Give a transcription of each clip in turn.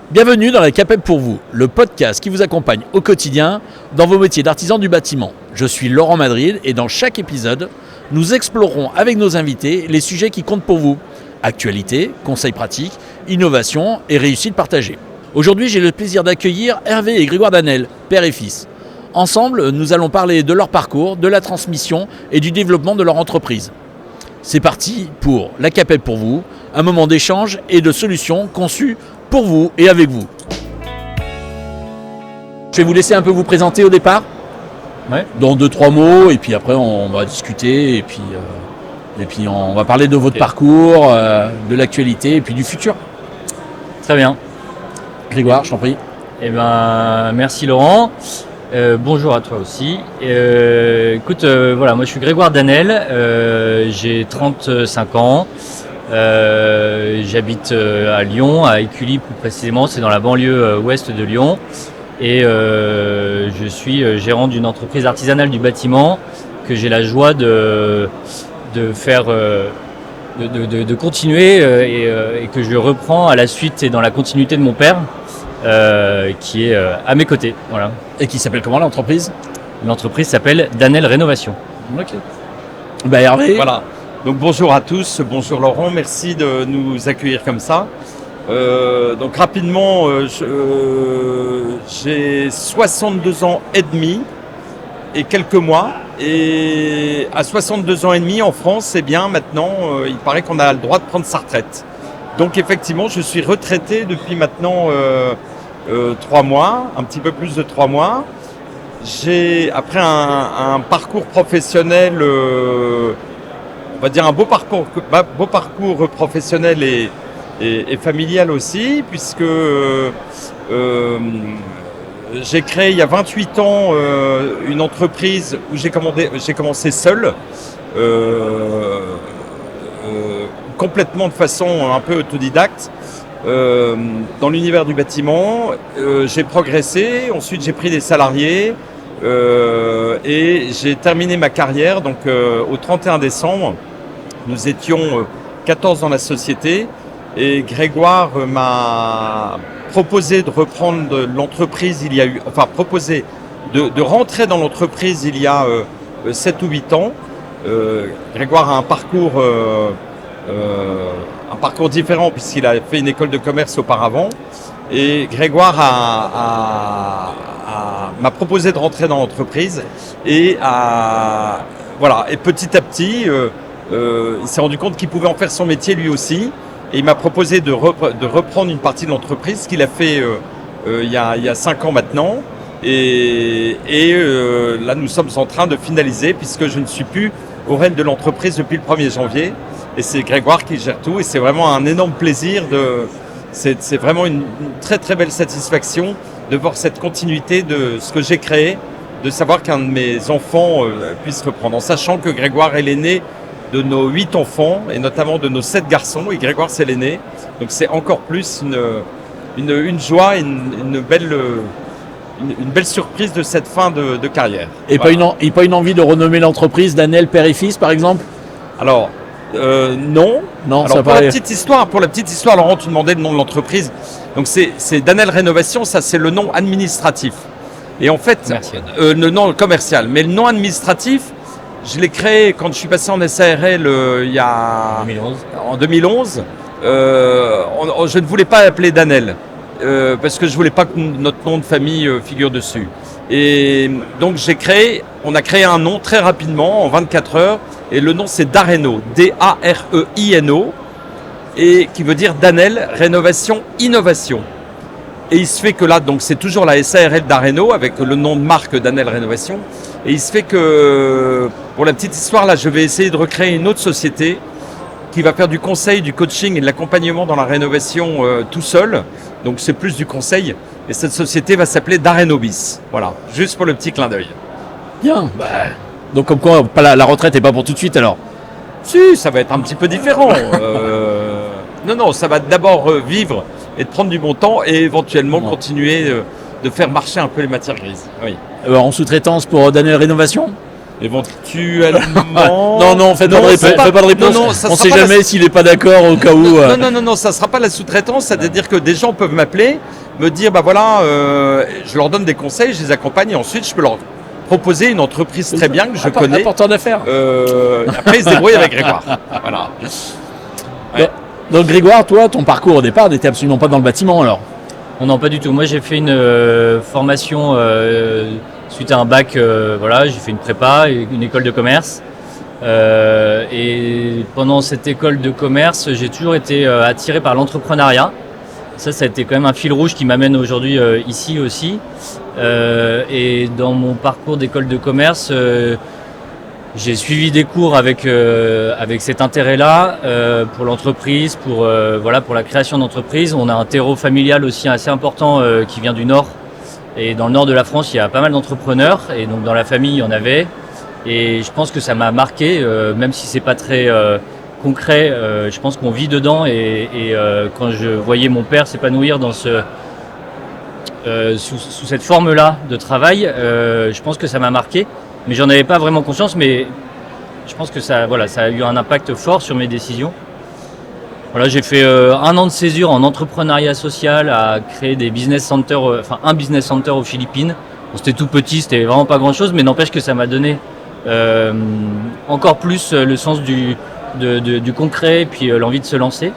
Bienvenue dans la CAPEB pour vous, le podcast qui vous accompagne au quotidien dans vos métiers d'artisan du bâtiment. Je suis Laurent Madrid et dans chaque épisode, nous explorerons avec nos invités les sujets qui comptent pour vous. Actualité, conseils pratiques, innovation et réussite partagée. Aujourd'hui, j'ai le plaisir d'accueillir Hervé et Grégoire Danel, père et fils. Ensemble, nous allons parler de leur parcours, de la transmission et du développement de leur entreprise. C'est parti pour la CAPEB pour vous, un moment d'échange et de solutions conçues pour vous et avec vous. Je vais vous laisser un peu vous présenter au départ, dans 2-3 mots, et puis après on va discuter, et puis on va parler de votre parcours, de l'actualité, et puis du futur. Très bien. Grégoire, je t'en prie. Eh ben, merci Laurent. Bonjour à toi aussi. Écoute, voilà, moi je suis Grégoire Danel, j'ai 35 ans. J'habite à Lyon, à Écully plus précisément, c'est dans la banlieue ouest de Lyon. Et je suis gérant d'une entreprise artisanale du bâtiment que j'ai la joie de faire, de continuer et que je reprends à la suite et dans la continuité de mon père qui est à mes côtés. Voilà. Et qui s'appelle comment l'entreprise ? L'entreprise s'appelle Danel Rénovation. Ok. Bah Hervé. Voilà. Donc bonjour à tous, bonjour Laurent, merci de nous accueillir comme ça. Donc rapidement, j'ai 62 ans et demi et quelques mois. Et à 62 ans et demi en France, eh bien maintenant, il paraît qu'on a le droit de prendre sa retraite. Donc effectivement, je suis retraité depuis maintenant 3 mois, un petit peu plus de 3 mois. J'ai, après un parcours professionnel, on va dire un beau parcours professionnel et familial aussi, puisque j'ai créé il y a 28 ans une entreprise où j'ai commencé seul, complètement de façon un peu autodidacte, dans l'univers du bâtiment. J'ai progressé, ensuite j'ai pris des salariés et j'ai terminé ma carrière donc au 31 décembre. Nous étions 14 dans la société et Grégoire m'a proposé de reprendre l'entreprise de rentrer dans l'entreprise il y a 7 ou 8 ans. Grégoire a un parcours différent puisqu'il a fait une école de commerce auparavant. Et Grégoire m'a proposé de rentrer dans l'entreprise et petit à petit, il s'est rendu compte qu'il pouvait en faire son métier lui aussi. Et il m'a proposé de reprendre une partie de l'entreprise, ce qu'il a fait il y a 5 ans maintenant. Et là, nous sommes en train de finaliser puisque je ne suis plus au rêne de l'entreprise depuis le 1er janvier. Et c'est Grégoire qui gère tout. Et c'est vraiment un énorme plaisir. C'est vraiment une très très belle satisfaction de voir cette continuité de ce que j'ai créé, de savoir qu'un de mes enfants puisse reprendre. En sachant que Grégoire est l'aîné de nos 8 enfants et notamment de nos 7 garçons, et Grégoire c'est l'aîné. Donc c'est encore plus une joie, une belle surprise de cette fin de carrière. Et voilà. Pas une envie de renommer l'entreprise Danel père et fils par exemple ? Alors non. Alors, pour la petite histoire, Laurent, tu demandais le nom de l'entreprise. Donc c'est Danel Rénovation, ça c'est le nom administratif. Et en fait, le nom commercial, mais le nom administratif, je l'ai créé quand je suis passé en SARL en 2011. Je ne voulais pas l'appeler Danel parce que je ne voulais pas que notre nom de famille figure dessus. Et donc on a créé un nom très rapidement, en 24 heures, et le nom c'est Dareno, D-A-R-E-I-N-O, et qui veut dire Danel Rénovation Innovation. Et il se fait que là, donc c'est toujours la SARL Dareno avec le nom de marque Danel Rénovation. Et il se fait que, pour la petite histoire, là, je vais essayer de recréer une autre société qui va faire du conseil, du coaching et de l'accompagnement dans la rénovation tout seul. Donc c'est plus du conseil. Et cette société va s'appeler Darenobis. Voilà, juste pour le petit clin d'œil. Bien. Donc comme quoi, la retraite n'est pas pour tout de suite alors ? Si, ça va être un petit peu différent. Non, ça va d'abord vivre et de prendre du bon temps et éventuellement continuer de faire marcher un peu les matières grises. Oui. En sous-traitance pour Danel Rénovation ? Éventuellement. Non, fais pas de réponse. Non, on ne sait jamais s'il n'est pas d'accord au cas où. Non, ça ne sera pas la sous-traitance, c'est-à-dire que des gens peuvent m'appeler me dire, je leur donne des conseils, je les accompagne et ensuite je peux leur proposer une entreprise très bien que je connais. Important d'affaires. Après, ils se débrouillent avec Grégoire. Voilà. Ouais. Donc Grégoire, toi, ton parcours au départ n'était absolument pas dans le bâtiment alors? Non, pas du tout. Moi, j'ai fait une formation suite à un bac. J'ai fait une prépa, une école de commerce. Et pendant cette école de commerce, j'ai toujours été attiré par l'entrepreneuriat. Ça a été quand même un fil rouge qui m'amène aujourd'hui ici aussi. Et dans mon parcours d'école de commerce, j'ai suivi des cours avec cet intérêt-là pour l'entreprise, pour la création d'entreprise. On a un terreau familial aussi assez important qui vient du Nord. Et dans le Nord de la France, il y a pas mal d'entrepreneurs. Et donc dans la famille, il y en avait. Et je pense que ça m'a marqué, même si c'est pas très concret. Je pense qu'on vit dedans. Et quand je voyais mon père s'épanouir dans sous cette forme-là de travail, je pense que ça m'a marqué. Mais j'en avais pas vraiment conscience, mais je pense que ça a eu un impact fort sur mes décisions. Voilà, j'ai fait 1 an de césure en entrepreneuriat social à créer des business centers, un business center aux Philippines. Bon, c'était tout petit, c'était vraiment pas grand-chose, mais n'empêche que ça m'a donné encore plus le sens du concret et puis l'envie de se lancer.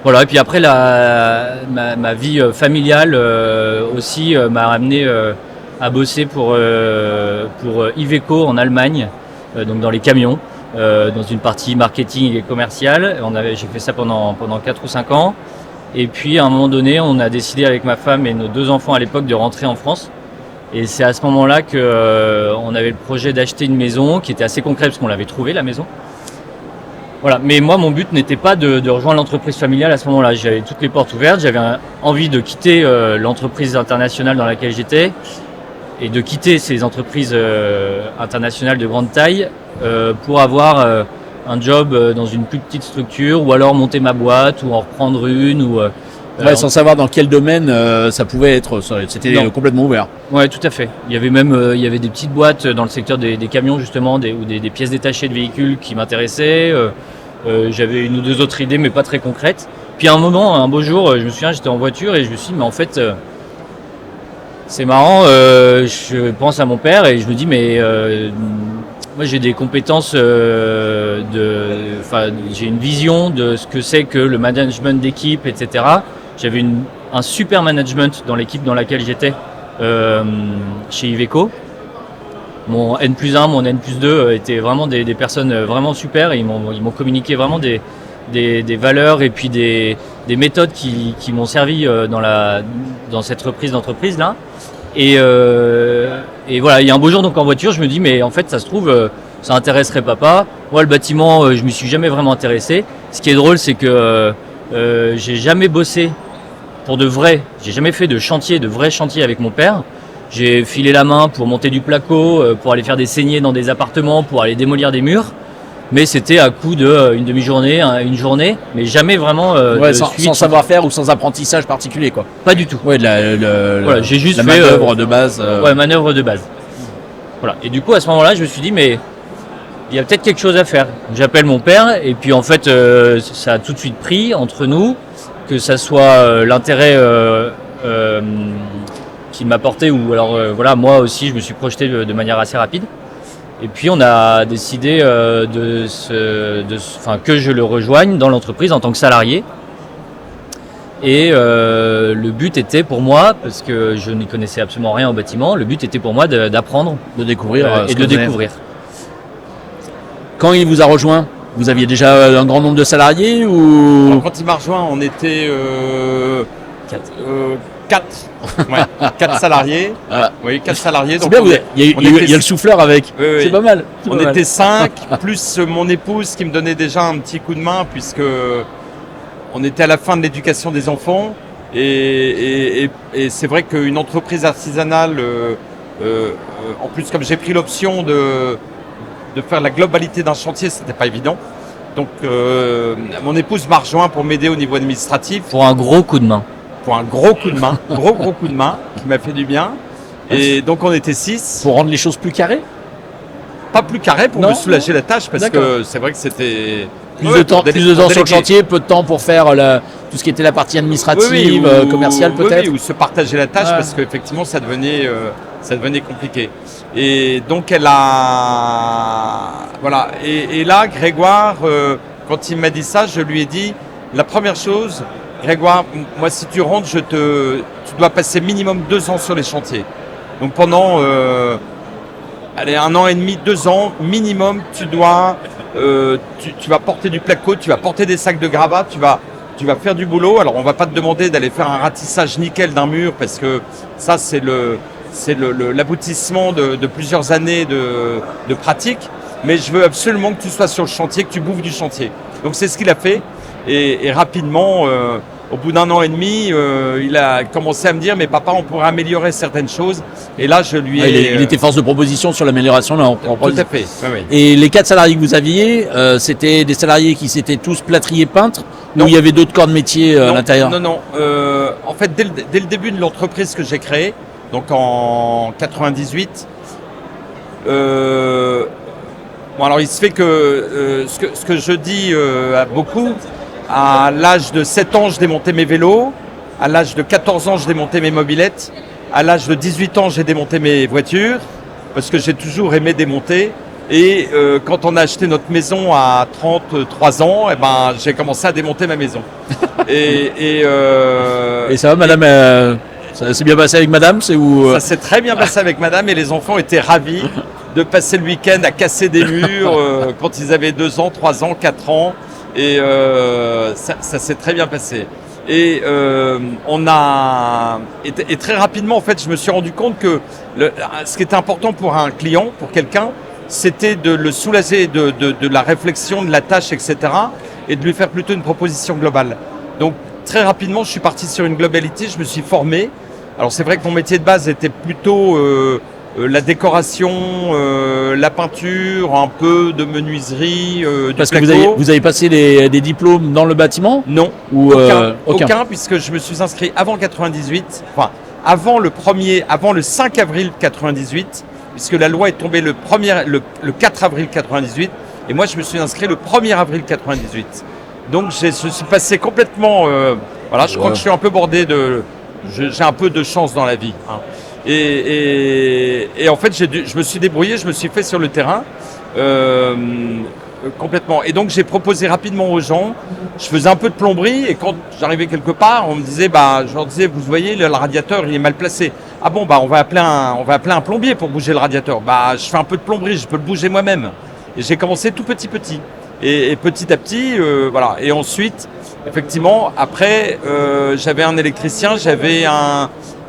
Voilà, et puis après ma vie familiale aussi m'a amené à bosser pour Iveco en Allemagne, donc dans les camions, dans une partie marketing et commerciale. J'ai fait ça pendant 4 ou 5 ans. Et puis à un moment donné, on a décidé avec ma femme et nos 2 enfants à l'époque de rentrer en France. Et c'est à ce moment-là qu'on avait le projet d'acheter une maison qui était assez concret parce qu'on l'avait trouvée, la maison. Voilà. Mais moi, mon but n'était pas de rejoindre l'entreprise familiale à ce moment-là. J'avais toutes les portes ouvertes, j'avais envie de quitter l'entreprise internationale dans laquelle j'étais et de quitter ces entreprises internationales de grande taille pour avoir un job dans une plus petite structure ou alors monter ma boîte ou en reprendre une. Sans savoir dans quel domaine ça pouvait être, c'était complètement ouvert. Ouais, tout à fait. Il y avait même des petites boîtes dans le secteur des camions justement, ou des pièces détachées de véhicules qui m'intéressaient. J'avais 1 ou 2 autres idées, mais pas très concrètes. Puis à un beau jour, je me souviens, j'étais en voiture et je me suis dit, mais en fait, c'est marrant. Je pense à mon père et je me dis, mais moi j'ai des compétences, j'ai une vision de ce que c'est que le management d'équipe, etc. J'avais un super management dans l'équipe dans laquelle j'étais chez Iveco. Mon N+1, mon N+2 étaient vraiment des personnes vraiment super et ils m'ont communiqué vraiment des valeurs et puis des méthodes qui m'ont servi dans cette reprise d'entreprise là. Et voilà, il y a un beau jour donc en voiture, je me dis mais en fait ça se trouve ça intéresserait papa. Moi le bâtiment, je m'y suis jamais vraiment intéressé. Ce qui est drôle c'est que j'ai jamais bossé pour de vrai, j'ai jamais fait de vrai chantier avec mon père. J'ai filé la main pour monter du placo, pour aller faire des saignées dans des appartements, pour aller démolir des murs. Mais c'était à coup d'une demi-journée, une journée, mais jamais vraiment sans savoir-faire ou sans apprentissage particulier quoi. Pas du tout. Ouais, j'ai juste la fait manœuvre de base. Ouais, manœuvre de base. Voilà. Et du coup à ce moment-là, je me suis dit mais il y a peut-être quelque chose à faire. J'appelle mon père et puis en fait ça a tout de suite pris entre nous, que ça soit l'intérêt qu'il m'apportait ou alors moi aussi je me suis projeté de manière assez rapide. Et puis on a décidé que je le rejoigne dans l'entreprise en tant que salarié. Et le but était pour moi, parce que je n'y connaissais absolument rien au bâtiment, le but était pour moi d'apprendre, de découvrir et de découvrir. Quand il vous a rejoint, vous aviez déjà un grand nombre de salariés ou... Alors, quand il m'a rejoint, on était 4 salariés. Oui, 4 salariés. Donc bien, il y a le souffleur avec. Oui. C'est pas mal. On était 5, plus mon épouse qui me donnait déjà un petit coup de main, puisque on était à la fin de l'éducation des enfants. Et c'est vrai qu'une entreprise artisanale, en plus comme j'ai pris l'option de faire la globalité d'un chantier, c'était pas évident. Donc mon épouse m'a rejoint pour m'aider au niveau administratif. Pour un gros coup de main. Pour un gros coup de main, gros coup de main qui m'a fait du bien. Et donc on était 6. Pour rendre les choses plus carrées ? Pas plus carré, pour me soulager la tâche, parce que c'est vrai que c'était Plus de temps sur le chantier, peu de temps pour faire tout ce qui était la partie administrative, commerciale peut-être. Oui, ou se partager la tâche parce qu'effectivement ça devenait compliqué. Et donc elle a... Voilà. Et là, Grégoire, quand il m'a dit ça, je lui ai dit, la première chose, Grégoire, moi si tu rentres, tu dois passer minimum 2 ans sur les chantiers. Donc pendant 1 an et demi, 2 ans minimum, tu dois, tu vas porter du placo, tu vas porter des sacs de gravats, tu vas faire du boulot. Alors on va pas te demander d'aller faire un ratissage nickel d'un mur parce que ça c'est l'aboutissement de plusieurs années de pratique. Mais je veux absolument que tu sois sur le chantier, que tu bouffes du chantier. Donc c'est ce qu'il a fait et rapidement. Au bout d'1 an et demi, il a commencé à me dire « Mais papa, on pourrait améliorer certaines choses. » Et là, je lui ai... Il était force de proposition sur l'amélioration. Tout à fait. Oui. Et les 4 salariés que vous aviez, c'était des salariés qui s'étaient tous plâtriers peintres ou il y avait d'autres corps de métier à l'intérieur? Non. En fait, dès le début de l'entreprise que j'ai créée, donc en 98, alors il se fait que ce que je dis à beaucoup... À l'âge de 7 ans, je démontais mes vélos. À l'âge de 14 ans, je démontais mes mobylettes. À l'âge de 18 ans, j'ai démonté mes voitures parce que j'ai toujours aimé démonter. Et quand on a acheté notre maison à 33 ans, j'ai commencé à démonter ma maison. Et ça va, madame ça s'est bien passé avec madame, Ça s'est très bien passé avec madame et les enfants étaient ravis de passer le week-end à casser des murs quand ils avaient 2 ans, 3 ans, 4 ans. Et ça s'est très bien passé. Et et très rapidement, en fait, je me suis rendu compte que ce qui était important pour un client, pour quelqu'un, c'était de le soulager de la réflexion, de la tâche, etc. et de lui faire plutôt une proposition globale. Donc, très rapidement, je suis parti sur une globalité, je me suis formé. Alors, c'est vrai que mon métier de base était plutôt... la décoration, la peinture, un peu de menuiserie, Parce que vous avez passé des diplômes dans le bâtiment? Non, aucun, puisque je me suis inscrit avant 98, enfin avant le 5 avril 98, puisque la loi est tombée le 4 avril 98, et moi je me suis inscrit le 1er avril 98. Donc je suis passé complètement, je crois que je suis un peu bordé j'ai un peu de chance dans la vie. Hein. Et en fait, je me suis débrouillé, je me suis fait sur le terrain complètement. Et donc, j'ai proposé rapidement aux gens. Je faisais un peu de plomberie et quand j'arrivais quelque part, on me disait, je leur disais, vous voyez, le radiateur, il est mal placé. Ah bon, on va appeler un plombier pour bouger le radiateur. Je fais un peu de plomberie, je peux le bouger moi-même. Et j'ai commencé tout petit. Et petit à petit, voilà. Et ensuite, effectivement, après, j'avais un électricien,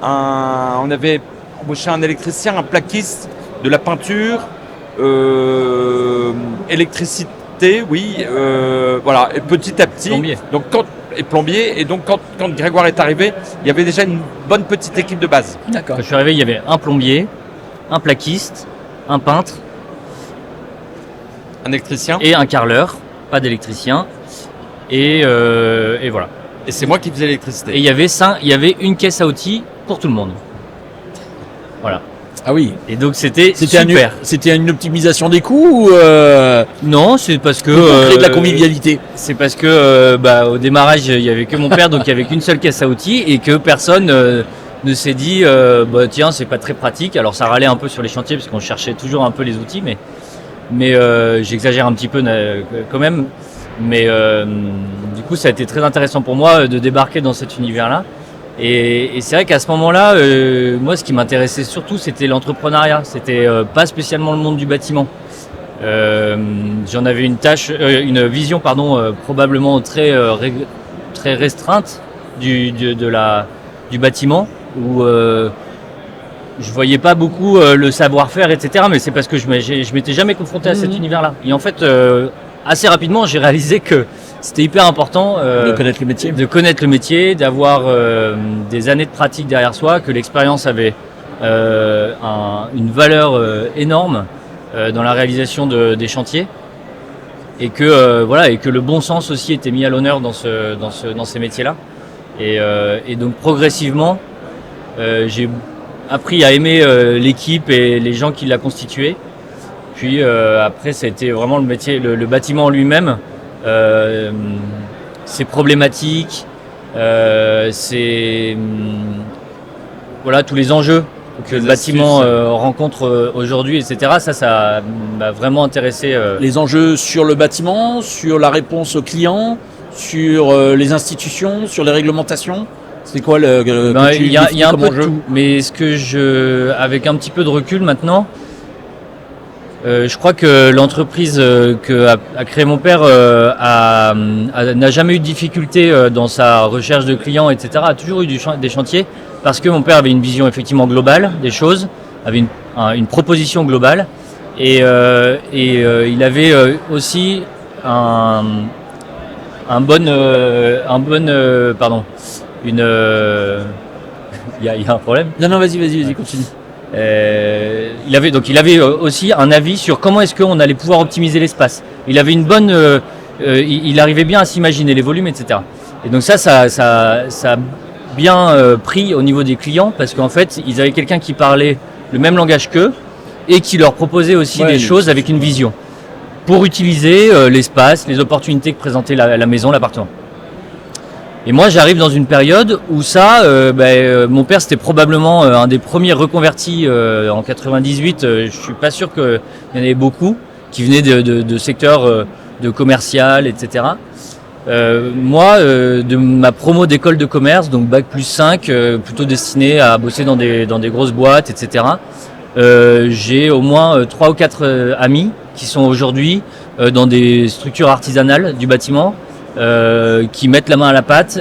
on avait embauché un électricien, un plaquiste, de la peinture, électricité, oui, voilà, et petit à petit. Plombier. Donc plombier. Et donc quand Grégoire est arrivé, il y avait déjà une bonne petite équipe de base. D'accord. Quand je suis arrivé, il y avait un plombier, un plaquiste, un peintre, un électricien et un carreleur, pas d'électricien. Et voilà. Et c'est moi qui faisais l'électricité. Et il y avait une caisse à outils pour tout le monde. Voilà. Ah oui. Et donc c'était super. C'était une optimisation des coûts ou Non, c'est parce que pour créer de la convivialité. C'est parce que au démarrage il y avait que mon père, donc il y avait qu'une seule caisse à outils et que personne ne s'est dit tiens, c'est pas très pratique. Alors ça râlait un peu sur les chantiers parce qu'on cherchait toujours un peu les outils, mais j'exagère un petit peu quand même. Mais du coup, ça a été très intéressant pour moi de débarquer dans cet univers-là. Et c'est vrai qu'à ce moment-là, moi, ce qui m'intéressait surtout, c'était l'entrepreneuriat. C'était pas spécialement le monde du bâtiment. J'en avais une vision, probablement très restreinte du bâtiment, où je voyais pas beaucoup le savoir-faire, etc. Mais c'est parce que je m'étais jamais confronté à cet univers-là. Et en fait, assez rapidement, j'ai réalisé que c'était hyper important de connaître le métier, d'avoir des années de pratique derrière soi, que l'expérience avait une valeur énorme dans la réalisation des chantiers, et que le bon sens aussi était mis à l'honneur dans ces métiers-là. Et donc progressivement, j'ai appris à aimer l'équipe et les gens qui la constituaient. Puis après, ça a été vraiment le métier, le bâtiment lui-même ses problématiques, voilà, tous les enjeux que le bâtiment rencontre aujourd'hui, etc. Ça m'a vraiment intéressé. Les enjeux sur le bâtiment, sur la réponse aux clients, sur les institutions, sur les réglementations. C'est quoi il y a un peu de tout, mais avec un petit peu de recul maintenant, je crois que l'entreprise qu'a créé mon père n'a jamais eu de difficulté dans sa recherche de clients, etc. A toujours eu des chantiers parce que mon père avait une vision effectivement globale des choses, avait une proposition globale et il avait aussi il y a un problème. Non, vas-y, continue. Il avait aussi un avis sur comment est-ce qu'on allait pouvoir optimiser l'espace. Il avait il arrivait bien à s'imaginer les volumes, etc. Et donc ça a bien pris au niveau des clients parce qu'en fait, ils avaient quelqu'un qui parlait le même langage qu'eux et qui leur proposait aussi des choses avec une vision pour utiliser l'espace, les opportunités que présentait la maison, l'appartement. Et moi, j'arrive dans une période où mon père, c'était probablement un des premiers reconvertis en 98. Je suis pas sûr qu'il y en avait beaucoup qui venaient de secteurs de commercial, etc. Moi, de ma promo d'école de commerce, donc bac plus 5, plutôt destiné à bosser dans des grosses boîtes, etc. J'ai au moins 3 ou 4 amis qui sont aujourd'hui dans des structures artisanales du bâtiment. Qui mettent la main à la pâte,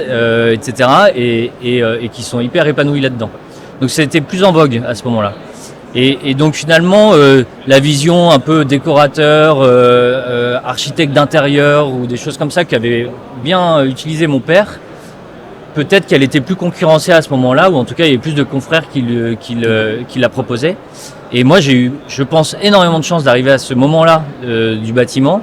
etc. Et qui sont hyper épanouis là-dedans. Donc c'était plus en vogue à ce moment-là. Et donc finalement, la vision un peu décorateur, architecte d'intérieur ou des choses comme ça qu'avait bien utilisé mon père, peut-être qu'elle était plus concurrencée à ce moment-là, ou en tout cas il y avait plus de confrères qui la proposaient. Et moi j'ai eu, je pense, énormément de chance d'arriver à ce moment-là du bâtiment.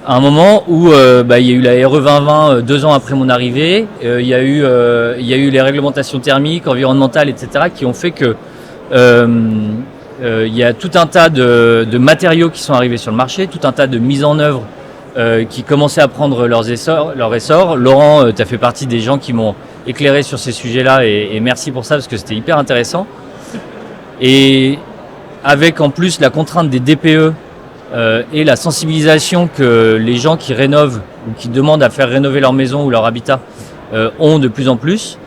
À un moment où il y a eu la RE 2020 2 ans après mon arrivée, il y a eu les réglementations thermiques, environnementales, etc. qui ont fait que il y a tout un tas de matériaux qui sont arrivés sur le marché, tout un tas de mises en œuvre qui commençaient à prendre leur essor. Laurent, tu as fait partie des gens qui m'ont éclairé sur ces sujets-là et merci pour ça parce que c'était hyper intéressant. Et avec en plus la contrainte des DPE et la sensibilisation que les gens qui rénovent ou qui demandent à faire rénover leur maison ou leur habitat ont de plus en plus.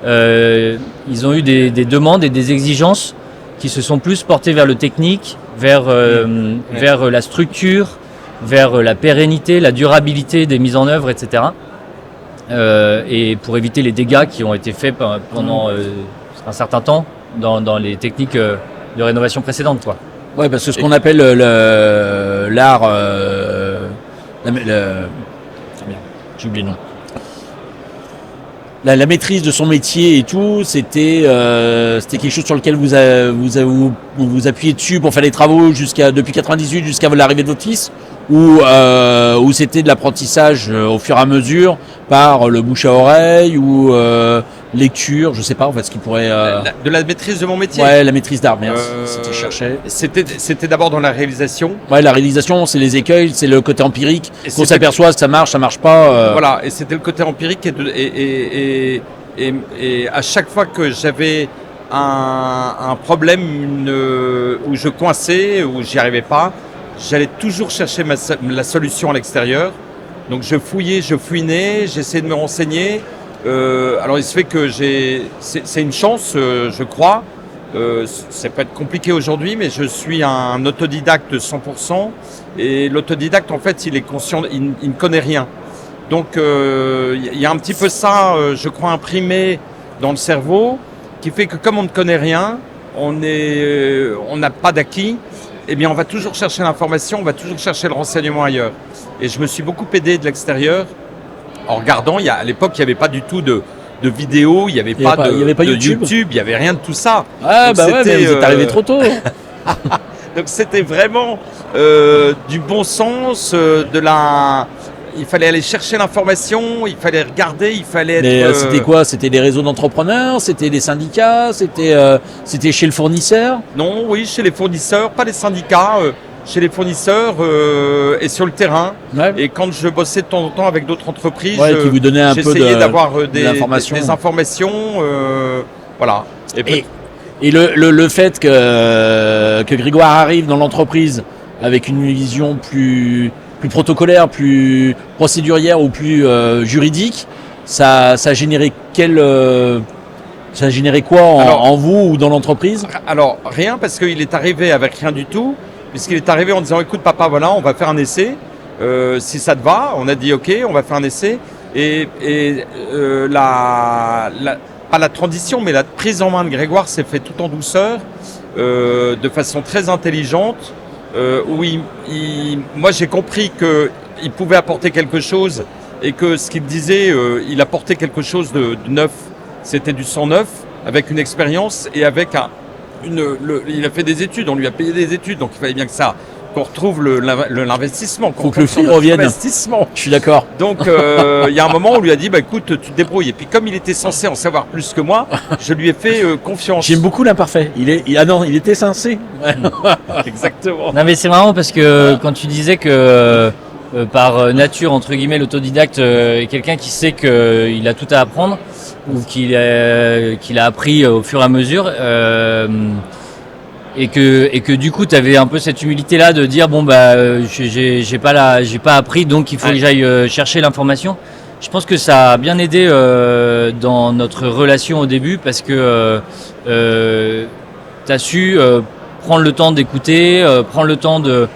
Ils ont eu des demandes et des exigences qui se sont plus portées vers le technique, vers la structure, vers la pérennité, la durabilité des mises en œuvre, etc. Et pour éviter les dégâts qui ont été faits pendant un certain temps dans les techniques de rénovation précédentes, quoi. Ouais, parce que ce qu'on appelle l'art, j'ai oublié le nom. La maîtrise de son métier et tout, c'était quelque chose sur lequel vous appuyez dessus pour faire les travaux depuis 98 jusqu'à l'arrivée de votre fils, ou c'était de l'apprentissage au fur et à mesure par le bouche à oreille ou lecture, je sais pas en fait ce qui pourrait. De la maîtrise de mon métier. Ouais, la maîtrise d'art, merci. C'était d'abord dans la réalisation. Ouais, la réalisation, c'est les écueils, c'est le côté empirique. Qu'on s'aperçoit que ça marche pas. Voilà, et c'était le côté empirique et à chaque fois que j'avais un problème où je coinçais, où j'y arrivais pas, j'allais toujours chercher la solution à l'extérieur. Donc je fouinais, j'essayais de me renseigner. Alors il se fait que c'est une chance, je crois. Ça peut être compliqué aujourd'hui, mais je suis un autodidacte 100%. Et l'autodidacte, en fait, il est conscient, il ne connaît rien. Donc il y a un petit peu ça, je crois, imprimé dans le cerveau, qui fait que comme on ne connaît rien, on n'a pas d'acquis. Eh bien, on va toujours chercher l'information, on va toujours chercher le renseignement ailleurs. Et je me suis beaucoup aidé de l'extérieur en regardant. À l'époque, il n'y avait pas du tout de vidéos, il n'y avait pas de YouTube, il n'y avait rien de tout ça. Ah, bah ouais, mais vous êtes arrivé trop tôt. Donc, c'était vraiment du bon sens, il fallait aller chercher l'information, il fallait regarder, il fallait être... C'était quoi? C'était des réseaux d'entrepreneurs? C'était des syndicats? C'était chez le fournisseur? Non, oui, chez les fournisseurs, pas les syndicats. chez les fournisseurs et sur le terrain. Ouais. Et quand je bossais de temps en temps avec d'autres entreprises, qui vous donnaient un peu j'essayais d'avoir des informations. Voilà. Et le fait que Grégoire arrive dans l'entreprise avec une vision plus protocolaire, plus procédurière ou plus juridique, ça a généré quoi en vous ou dans l'entreprise ? Alors, rien, parce qu'il est arrivé avec rien du tout, puisqu'il est arrivé en disant, écoute papa, voilà, on va faire un essai, si ça te va, on a dit ok, on va faire un essai, et pas la transition, mais la prise en main de Grégoire s'est faite tout en douceur, de façon très intelligente, où moi j'ai compris qu'il pouvait apporter quelque chose, et que ce qu'il disait, il apportait quelque chose de neuf. C'était du sang neuf, avec une expérience et avec il a fait des études, on lui a payé des études, donc il fallait bien qu'on retrouve l'investissement. Faut que le flux revienne. Je suis d'accord. Donc il y a un moment où on lui a dit, écoute, tu te débrouilles. Et puis comme il était censé en savoir plus que moi, je lui ai fait confiance. J'aime beaucoup l'imparfait. Il était censé. Exactement. Non mais c'est marrant parce que quand tu disais que par nature, entre guillemets, l'autodidacte est quelqu'un qui sait qu'il a tout à apprendre ou qu'il a appris au fur et à mesure et que du coup tu avais un peu cette humilité là de dire j'ai pas appris, donc il faut que j'aille chercher l'information. Je pense que ça a bien aidé dans notre relation au début parce que tu as su prendre le temps d'écouter, prendre le temps de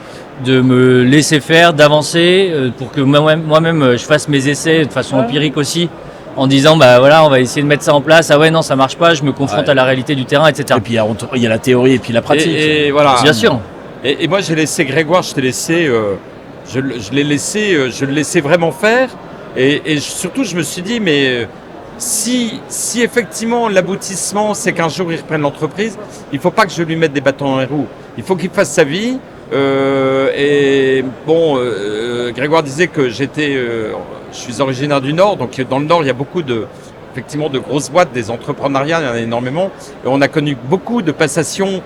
me laisser faire, d'avancer pour que moi-même je fasse mes essais de façon empirique aussi, en disant on va essayer de mettre ça en place, ah ouais non ça marche pas, je me confronte à la réalité du terrain, etc. Et puis il y a la théorie et puis la pratique. Et voilà. Bien sûr. Et moi j'ai laissé Grégoire, je le laissais vraiment faire, et surtout je me suis dit mais si effectivement l'aboutissement c'est qu'un jour il reprenne l'entreprise, il faut pas que je lui mette des bâtons dans les roues, il faut qu'il fasse sa vie. Grégoire disait que je suis originaire du Nord, donc dans le Nord il y a beaucoup de grosses boîtes, des entrepreneuriats, il y en a énormément. Et on a connu beaucoup de passations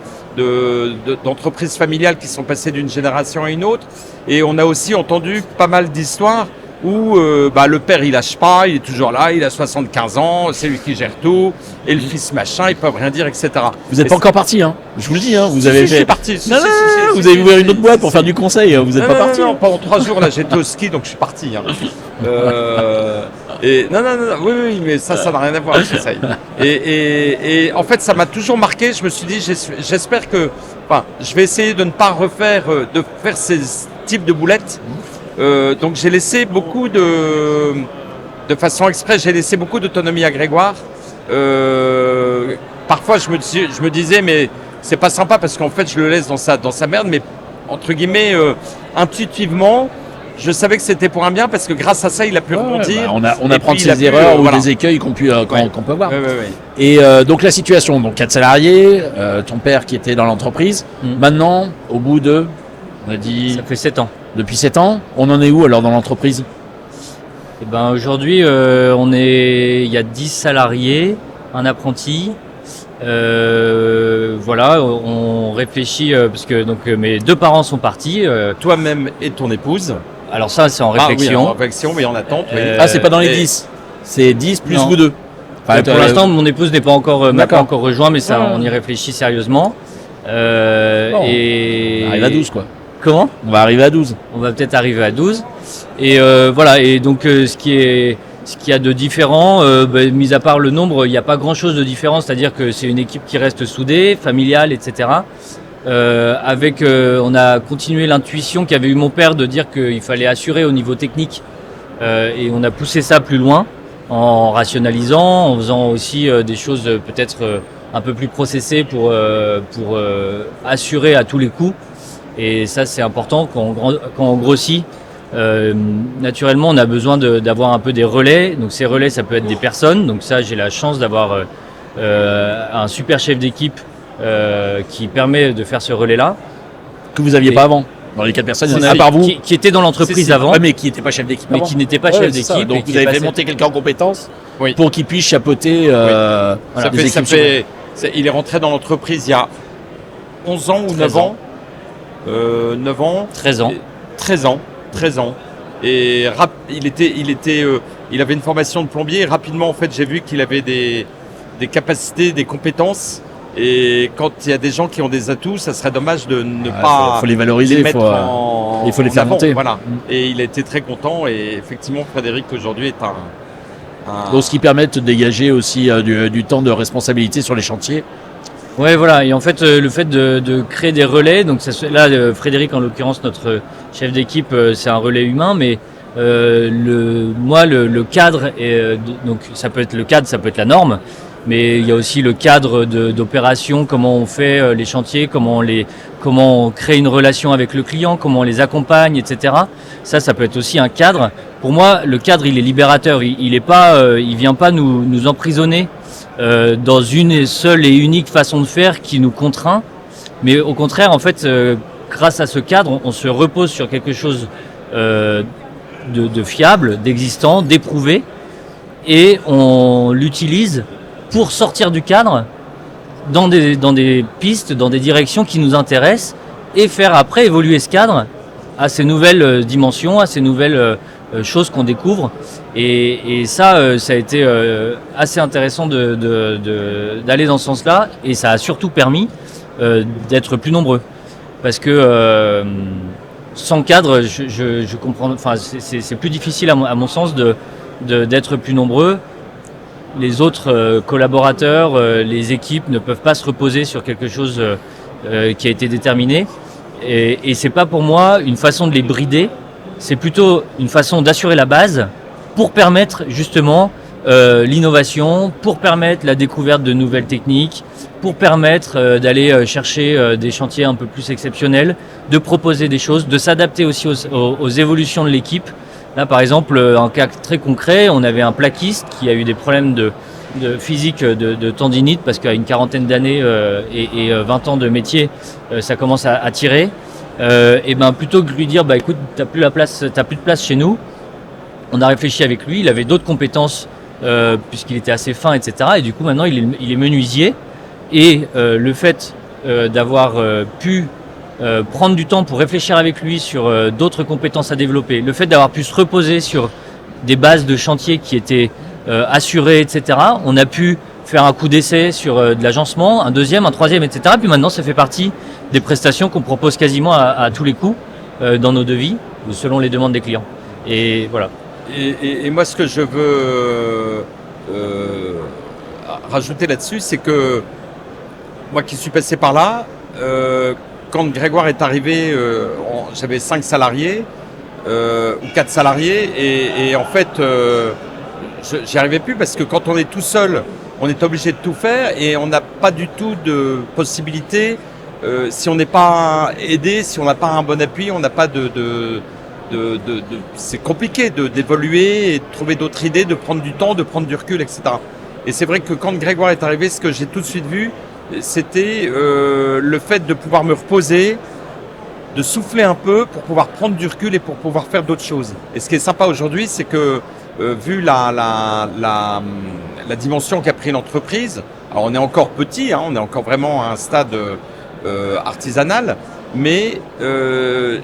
d'entreprises familiales qui sont passées d'une génération à une autre. Et on a aussi entendu pas mal d'histoires où le père il lâche pas, il est toujours là, il a 75 ans, c'est lui qui gère tout, et le fils machin, ils peuvent rien dire, etc. Vous n'êtes pas encore parti, hein. Je vous le dis, hein. Vous avez fait. Je suis parti. Vous avez ouvert une autre boîte pour faire du conseil. Vous n'êtes pas parti. Non, pendant 3 jours là, j'étais au ski, donc je suis parti. Hein. Oui, mais ça n'a rien à voir avec ça. Et en fait, ça m'a toujours marqué. Je me suis dit, j'espère que, je vais essayer de ne pas de faire ces types de boulettes. Donc j'ai laissé beaucoup de façon exprès, j'ai laissé beaucoup d'autonomie à Grégoire. Parfois je me disais mais c'est pas sympa parce qu'en fait je le laisse dans sa merde, mais entre guillemets intuitivement je savais que c'était pour un bien parce que grâce à ça il a pu rebondir. On apprend de ses erreurs ou des écueils qu'on peut avoir. Et donc la situation, donc 4 salariés, ton père qui était dans l'entreprise, maintenant au bout de, on a dit, ça fait 7 ans. Depuis 7 ans, on en est où alors dans l'entreprise ? Aujourd'hui, il y a 10 salariés, un apprenti. On réfléchit parce que mes 2 parents sont partis. Toi-même et ton épouse. Alors ça, c'est en réflexion. En réflexion, mais en attente. C'est pas dans les 10. C'est 10 plus vous 2. Pour l'instant, mon épouse m'a pas encore rejoint, mais ça, on y réfléchit sérieusement. On arrive à 12 quoi. Comment ? On va arriver à 12. On va peut-être arriver à 12. Et et donc ce qui a de différent, mis à part le nombre, il n'y a pas grand-chose de différent, c'est-à-dire que c'est une équipe qui reste soudée, familiale, etc. On a continué l'intuition qu'avait eu mon père de dire qu'il fallait assurer au niveau technique, et on a poussé ça plus loin en rationalisant, en faisant aussi des choses peut-être un peu plus processées pour assurer à tous les coups. Et ça, c'est important quand on grossit. Naturellement, on a besoin d'avoir un peu des relais. Donc ces relais, ça peut être des personnes. Donc ça, j'ai la chance d'avoir un super chef d'équipe qui permet de faire ce relais-là. Que vous n'aviez pas avant. Dans les 4 personnes, à part vous. Qui était dans l'entreprise avant. Mais qui n'était pas chef d'équipe avant. Mais qui n'était pas chef d'équipe. Donc vous avez fait monter quelqu'un en compétence pour qu'il puisse chapeauter il est rentré dans l'entreprise il y a 11 ans ou 9 ans. 9 ans. 13 ans. 13 ans. Et il avait une formation de plombier. Et rapidement, en fait, j'ai vu qu'il avait des capacités, des compétences. Et quand il y a des gens qui ont des atouts, ça serait dommage de ne pas faut les valoriser, il faut les faire monter. Voilà. Et il a été très content. Et effectivement, Frédéric aujourd'hui est Donc, ce qui permet de dégager aussi du temps de responsabilité sur les chantiers. Ouais, voilà. Et en fait, le fait de créer des relais, donc là, Frédéric, en l'occurrence, notre chef d'équipe, c'est un relais humain, mais le cadre, donc ça peut être le cadre, ça peut être la norme, mais il y a aussi le cadre d'opération, comment on fait les chantiers, comment on crée une relation avec le client, comment on les accompagne, etc. Ça peut être aussi un cadre. Pour moi, le cadre, il est libérateur. Il vient pas nous emprisonner dans une seule et unique façon de faire qui nous contraint. Mais au contraire, en fait, grâce à ce cadre, on se repose sur quelque chose de fiable, d'existant, d'éprouvé, et on l'utilise pour sortir du cadre dans des pistes, dans des directions qui nous intéressent, et faire après évoluer ce cadre à ces nouvelles dimensions, à ces nouvelles choses qu'on découvre. Et ça a été assez intéressant d'aller dans ce sens-là, et ça a surtout permis d'être plus nombreux. Parce que sans cadre, je comprends, enfin, c'est plus difficile à mon sens d'être plus nombreux. Les autres collaborateurs, les équipes ne peuvent pas se reposer sur quelque chose qui a été déterminé. Et c'est pas pour moi une façon de les brider, c'est plutôt une façon d'assurer la base pour permettre justement l'innovation, pour permettre la découverte de nouvelles techniques, pour permettre d'aller chercher des chantiers un peu plus exceptionnels, de proposer des choses, de s'adapter aussi aux évolutions de l'équipe. Là, par exemple, un cas très concret, on avait un plaquiste qui a eu des problèmes de physique, de tendinite, parce qu'à une quarantaine d'années et 20 ans de métier, ça commence à tirer. Et ben plutôt que de lui dire, bah écoute, t'as plus de place chez nous, on a réfléchi avec lui. Il avait d'autres compétences puisqu'il était assez fin, etc. Et du coup, maintenant, il est menuisier. Et le fait d'avoir pu prendre du temps pour réfléchir avec lui sur d'autres compétences à développer, le fait d'avoir pu se reposer sur des bases de chantier qui étaient assurées, etc. On a pu faire un coup d'essai sur de l'agencement, un deuxième, un troisième, etc. Puis maintenant, ça fait partie des prestations qu'on propose quasiment à tous les coups dans nos devis, selon les demandes des clients. Et voilà. Et moi, ce que je veux rajouter là-dessus, c'est que moi qui suis passé par là, quand Grégoire est arrivé, j'avais 5 salariés ou 4 salariés et en fait, j'y arrivais plus parce que quand on est tout seul, on est obligé de tout faire et on n'a pas du tout de possibilité. Si on n'est pas aidé, si on n'a pas un bon appui, on n'a pas c'est compliqué d'évoluer et de trouver d'autres idées, de prendre du temps, de prendre du recul, etc. Et c'est vrai que quand Grégoire est arrivé, ce que j'ai tout de suite vu, c'était le fait de pouvoir me reposer, de souffler un peu pour pouvoir prendre du recul et pour pouvoir faire d'autres choses. Et ce qui est sympa aujourd'hui, c'est que vu la dimension qu'a pris l'entreprise, alors on est encore petit, hein, on est encore vraiment à un stade artisanal, mais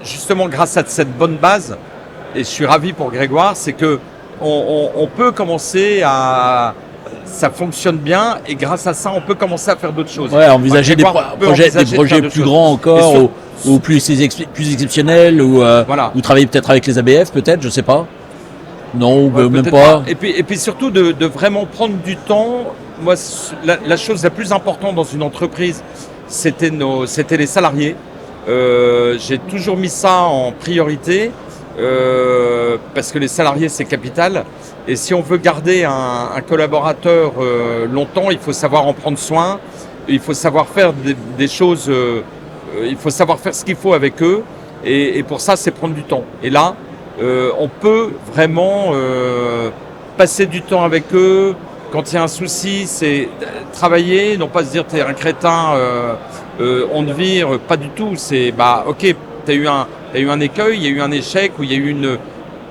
justement grâce à cette bonne base, et je suis ravi pour Grégoire, c'est que on peut commencer à... Ça fonctionne bien et grâce à ça, on peut commencer à faire d'autres choses. Ouais, envisager des projets plus grands encore ou plus exceptionnels ou voilà. Ou travailler peut-être avec les ABF, peut-être, je sais pas. Non, ouais, même pas. Et puis surtout de vraiment prendre du temps. Moi, la chose la plus importante dans une entreprise, c'était les salariés. J'ai toujours mis ça en priorité parce que les salariés, c'est capital. Et si on veut garder un collaborateur longtemps, il faut savoir en prendre soin, il faut savoir faire des choses, il faut savoir faire ce qu'il faut avec eux. Et pour ça, c'est prendre du temps. Et là, on peut vraiment passer du temps avec eux. Quand il y a un souci, c'est travailler, non pas se dire t'es un crétin, on te vire, pas du tout. C'est bah ok, t'as eu un écueil, il y a eu un échec ou il y a eu une...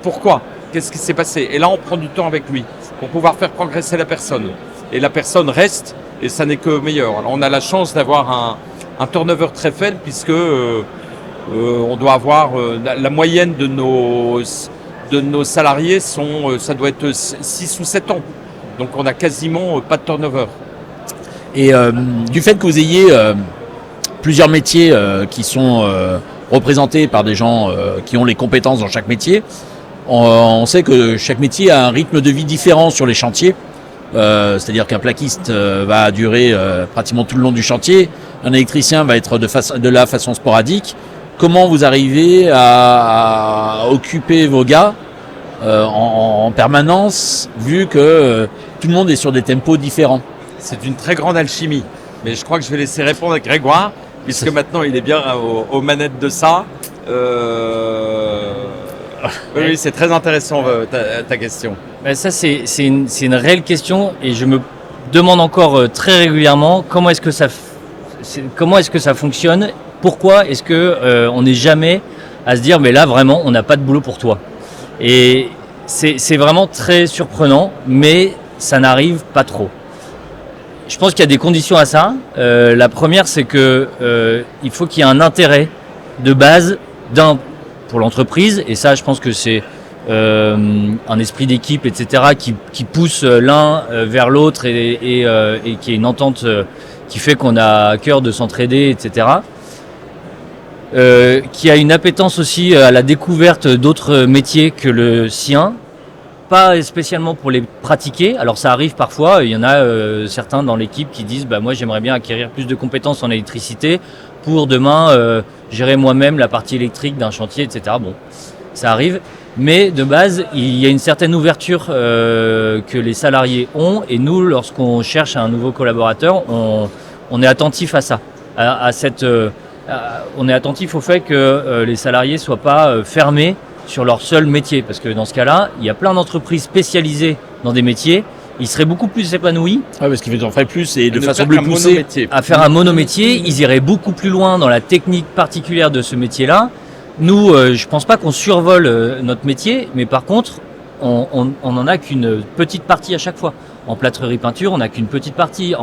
Pourquoi ? Qu'est-ce qui s'est passé ? Et là, on prend du temps avec lui pour pouvoir faire progresser la personne. Et la personne reste et ça n'est que meilleur. Alors, on a la chance d'avoir un turnover très faible puisque On doit avoir la moyenne de nos salariés ça doit être 6 ou 7 ans. Donc on a quasiment pas de turnover. Et du fait que vous ayez plusieurs métiers qui sont représentés par des gens qui ont les compétences dans chaque métier, on sait que chaque métier a un rythme de vie différent sur les chantiers. C'est-à-dire qu'un plaquiste va durer pratiquement tout le long du chantier, un électricien va être de la façon sporadique. Comment vous arrivez à occuper vos gars en permanence, vu que tout le monde est sur des tempos différents? C'est une très grande alchimie, mais je crois que je vais laisser répondre à Grégoire, puisque maintenant il est bien aux manettes de ça. Oui, c'est très intéressant ta question. Ben ça, c'est une réelle question, et je me demande encore très régulièrement comment est-ce que ça fonctionne. Pourquoi est-ce que on n'est jamais à se dire mais là vraiment on n'a pas de boulot pour toi? Et c'est vraiment très surprenant, mais ça n'arrive pas trop. Je pense qu'il y a des conditions à ça. La première, c'est que il faut qu'il y ait un intérêt de base pour l'entreprise, et ça je pense que c'est un esprit d'équipe, etc., qui pousse l'un vers l'autre et qui est une entente qui fait qu'on a à cœur de s'entraider, etc. Qui a une appétence aussi à la découverte d'autres métiers que le sien, pas spécialement pour les pratiquer. Alors ça arrive parfois, il y en a certains dans l'équipe qui disent moi j'aimerais bien acquérir plus de compétences en électricité pour demain gérer moi-même la partie électrique d'un chantier, etc. Bon, ça arrive, mais de base il y a une certaine ouverture que les salariés ont, et nous, lorsqu'on cherche un nouveau collaborateur, on est attentif à ça, on est attentif au fait que les salariés soient pas fermés sur leur seul métier, parce que dans ce cas-là, il y a plein d'entreprises spécialisées dans des métiers, ils seraient beaucoup plus épanouis. Ah, parce qu'ils en feraient plus et de façon plus poussée à faire un monométier. Ils iraient beaucoup plus loin dans la technique particulière de ce métier-là. Nous, je pense pas qu'on survole notre métier, mais par contre, on en a qu'une petite partie à chaque fois. En plâtrerie peinture, on n'a qu'une petite partie.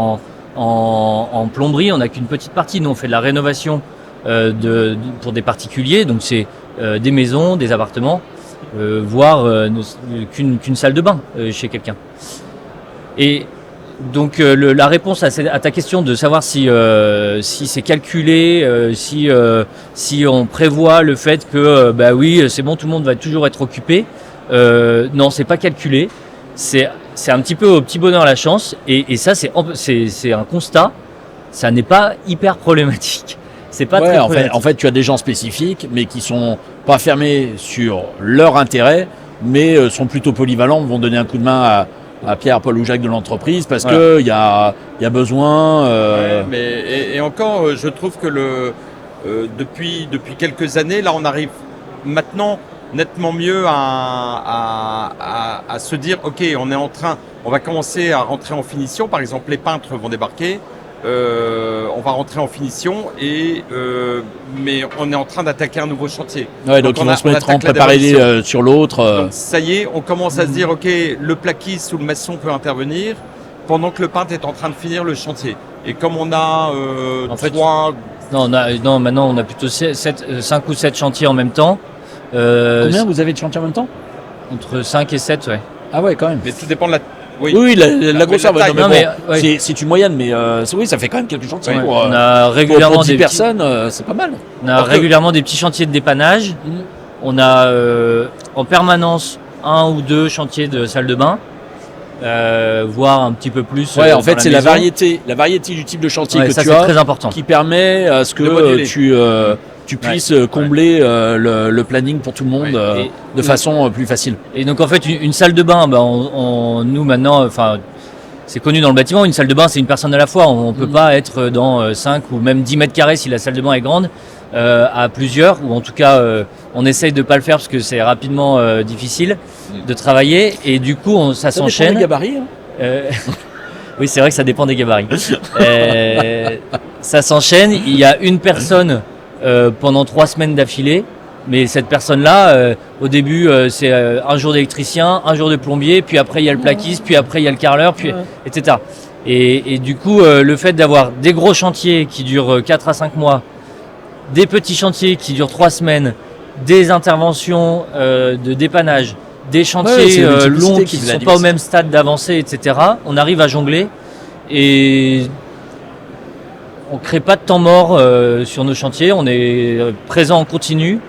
En plomberie, on n'a qu'une petite partie. Nous, on fait de la rénovation pour des particuliers, donc c'est des maisons, des appartements, voire qu'une salle de bain chez quelqu'un. Et donc la réponse à ta question de savoir si c'est calculé, si on prévoit le fait que oui, c'est bon, tout le monde va toujours être occupé. Non, c'est pas calculé. C'est un petit peu au petit bonheur la chance, et ça c'est un constat. Ça n'est pas hyper problématique. C'est pas très problématique. En fait, tu as des gens spécifiques, mais qui sont pas fermés sur leur intérêt, mais sont plutôt polyvalents, vont donner un coup de main à Pierre, Paul ou Jacques de l'entreprise, parce que y a besoin. Et encore, je trouve que depuis quelques années, là, on arrive maintenant nettement mieux à se dire, ok, on va commencer à rentrer en finition. Par exemple, les peintres vont débarquer. On va rentrer en finition, mais on est en train d'attaquer un nouveau chantier. Ouais, donc ils vont se mettre en préparer sur l'autre. Donc, ça y est, on commence à se dire, ok, le plaquiste ou le maçon peut intervenir pendant que le peintre est en train de finir le chantier. Et comme on a maintenant on a plutôt 5 ou 7 chantiers en même temps. Combien vous avez de chantiers en même temps? Entre 5 et 7, ouais. Ah ouais, quand même. Mais tout dépend de la... Oui, la grosseur, c'est une moyenne, mais oui, ça fait quand même quelques chantiers. Ouais. On a régulièrement pour 10 personnes, c'est pas mal. On a régulièrement des petits chantiers de dépannage. On a en permanence 1 ou 2 chantiers de salle de bain, voire un petit peu plus. Ouais, en fait, c'est la variété du type de chantier que tu as, très important, qui permet à ce que tu puisses combler le planning pour tout le monde de façon plus facile. Et donc en fait une salle de bain, nous maintenant, c'est connu dans le bâtiment, une salle de bain c'est une personne à la fois, on ne peut pas être dans 5 ou même 10 mètres carrés si la salle de bain est grande, à plusieurs, ou en tout cas on essaye de ne pas le faire parce que c'est rapidement difficile de travailler, et du coup ça s'enchaîne. Ça dépend des gabarits, Oui, c'est vrai que ça dépend des gabarits. Ça s'enchaîne, il y a une personne pendant 3 semaines d'affilée, mais cette personne-là, au début, c'est un jour d'électricien, un jour de plombier, puis après il y a le plaquiste, puis après il y a le carreleur, etc. Et du coup, le fait d'avoir des gros chantiers qui durent 4 à 5 mois, des petits chantiers qui durent 3 semaines, des interventions de dépannage, des chantiers longs qui ne sont pas au même stade d'avancée, etc. On arrive à jongler et on ne crée pas de temps mort sur nos chantiers. On est présent en continu,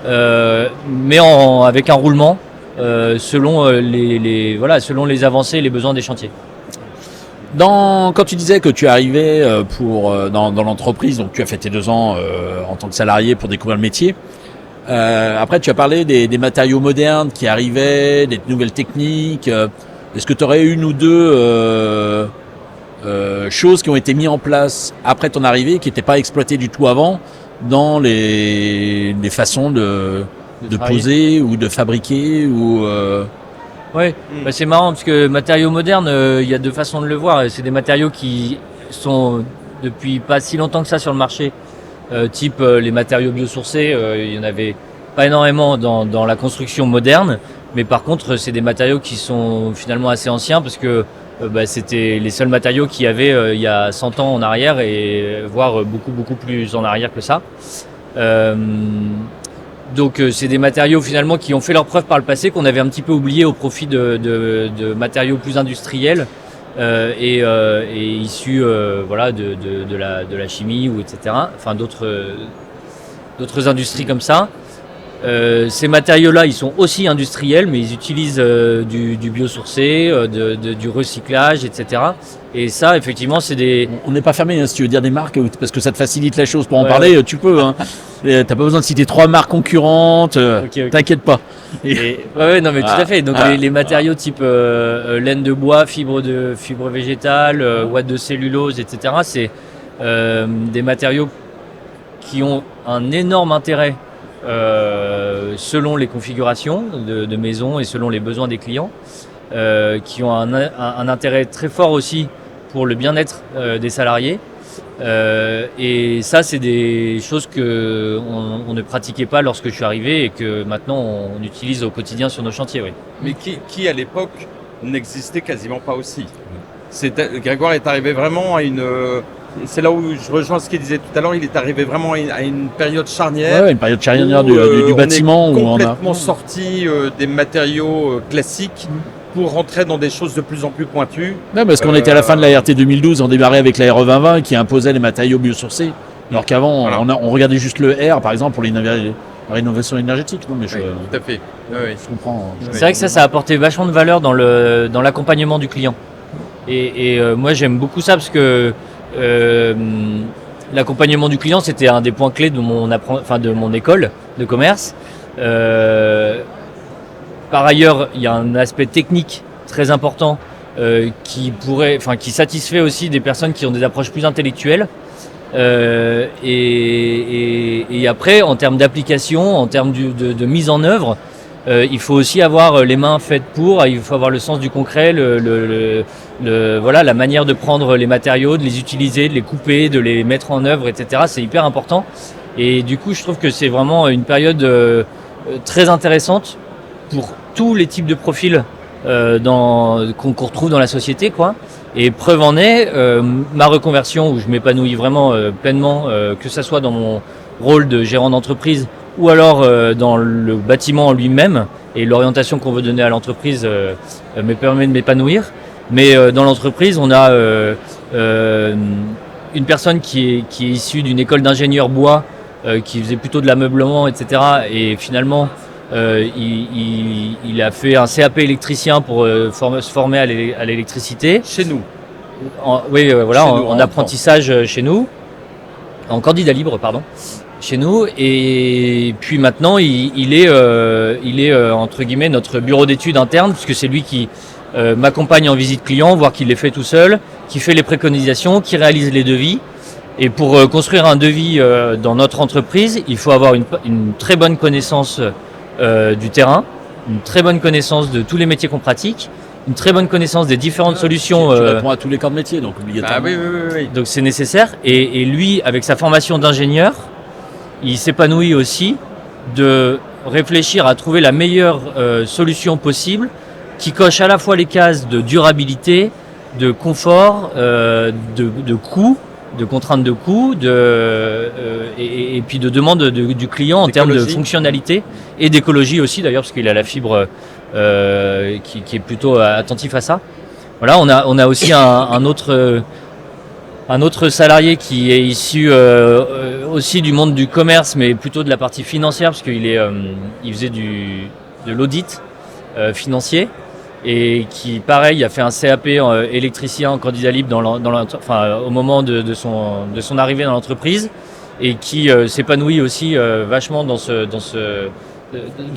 mais avec un roulement selon selon les avancées et les besoins des chantiers. Quand tu disais que tu es arrivé dans l'entreprise, donc tu as fait tes 2 ans en tant que salarié pour découvrir le métier. Après, tu as parlé des matériaux modernes qui arrivaient, des nouvelles techniques. Est-ce que tu aurais une ou deux choses qui ont été mises en place après ton arrivée, qui n'étaient pas exploitées du tout avant, dans les façons de poser ou de fabriquer ou Ouais, c'est marrant parce que matériaux modernes, il y a 2 façons de le voir. C'est des matériaux qui sont depuis pas si longtemps que ça sur le marché, type les matériaux biosourcés. Il y en avait pas énormément dans la construction moderne, mais par contre c'est des matériaux qui sont finalement assez anciens parce que c'était les seuls matériaux qu'il y avait il y a 100 ans en arrière et voire beaucoup plus en arrière que ça. Donc c'est des matériaux finalement qui ont fait leur preuve par le passé, qu'on avait un petit peu oublié au profit de matériaux plus industriels et issus de la chimie ou etc. Enfin d'autres industries comme ça. Ces matériaux-là, ils sont aussi industriels, mais ils utilisent du biosourcé, du recyclage, etc. Et ça, effectivement, c'est des... On n'est pas fermé, si tu veux dire des marques, parce que ça te facilite la chose. Pour en parler, tu peux. T'as pas besoin de citer 3 marques concurrentes, okay. T'inquiète pas. Non, mais tout à fait. Donc les matériaux type laine de bois, fibre végétale, ouate de cellulose, etc. C'est des matériaux qui ont un énorme intérêt selon les configurations de maisons et selon les besoins des clients, qui ont un intérêt très fort aussi pour le bien-être des salariés. Et ça, c'est des choses qu'on ne pratiquait pas lorsque je suis arrivé et que maintenant on utilise au quotidien sur nos chantiers. Oui. Mais qui à l'époque n'existait quasiment pas aussi. Grégoire est arrivé vraiment à une... C'est là où je rejoins ce qu'il disait tout à l'heure, il est arrivé vraiment à une période charnière. Ouais, une période charnière du bâtiment. On est complètement sorti des matériaux classiques pour rentrer dans des choses de plus en plus pointues. Non, parce qu'on était à la fin de la RT 2012, on démarrait avec la RE 2020 qui imposait les matériaux biosourcés. Alors qu'avant, on regardait juste le R, par exemple, pour la rénovation énergétique. Non, mais tout à fait. Je comprends. C'est vrai que ça a apporté vachement de valeur dans l'accompagnement du client. Et moi, j'aime beaucoup ça parce que l'accompagnement du client, c'était un des points clés de mon école de commerce. Par ailleurs, il y a un aspect technique très important qui satisfait aussi des personnes qui ont des approches plus intellectuelles. Et après, en termes d'application, en termes de mise en œuvre, il faut aussi avoir les mains faites il faut avoir le sens du concret, la manière de prendre les matériaux, de les utiliser, de les couper, de les mettre en œuvre, etc. C'est hyper important. Et du coup, je trouve que c'est vraiment une période très intéressante pour tous les types de profils qu'on retrouve dans la société, quoi. Et preuve en est, ma reconversion où je m'épanouis vraiment pleinement, que ça soit dans mon rôle de gérant d'entreprise ou alors dans le bâtiment en lui-même, et l'orientation qu'on veut donner à l'entreprise me permet de m'épanouir. Mais dans l'entreprise, on a une personne qui est issue d'une école d'ingénieur bois, qui faisait plutôt de l'ameublement, etc. Et finalement, il a fait un CAP électricien pour se former à l'électricité. Chez nous. En apprentissage chez nous, en candidat libre, pardon. Chez nous, et puis maintenant il est entre guillemets notre bureau d'études interne, puisque c'est lui qui m'accompagne en visite client, voire qu'il les fait tout seul, qui fait les préconisations, qui réalise les devis. Et pour construire un devis dans notre entreprise, il faut avoir une très bonne connaissance du terrain, une très bonne connaissance de tous les métiers qu'on pratique, une très bonne connaissance des différentes solutions. Tu réponds à tous les corps de métier, donc obligatoirement. Oui. Donc c'est nécessaire, et lui, avec sa formation d'ingénieur, il s'épanouit aussi de réfléchir à trouver la meilleure solution possible qui coche à la fois les cases de durabilité, de confort, de coût de contraintes de coûts, et puis de demande du client en termes de fonctionnalité et d'écologie aussi d'ailleurs, parce qu'il a la fibre qui est plutôt attentif à ça. Voilà, on a aussi un autre salarié qui est issu aussi du monde du commerce, mais plutôt de la partie financière, parce il faisait de l'audit financier, et qui, pareil, a fait un CAP électricien en candidat libre au moment de son arrivée dans l'entreprise, et qui s'épanouit aussi vachement dans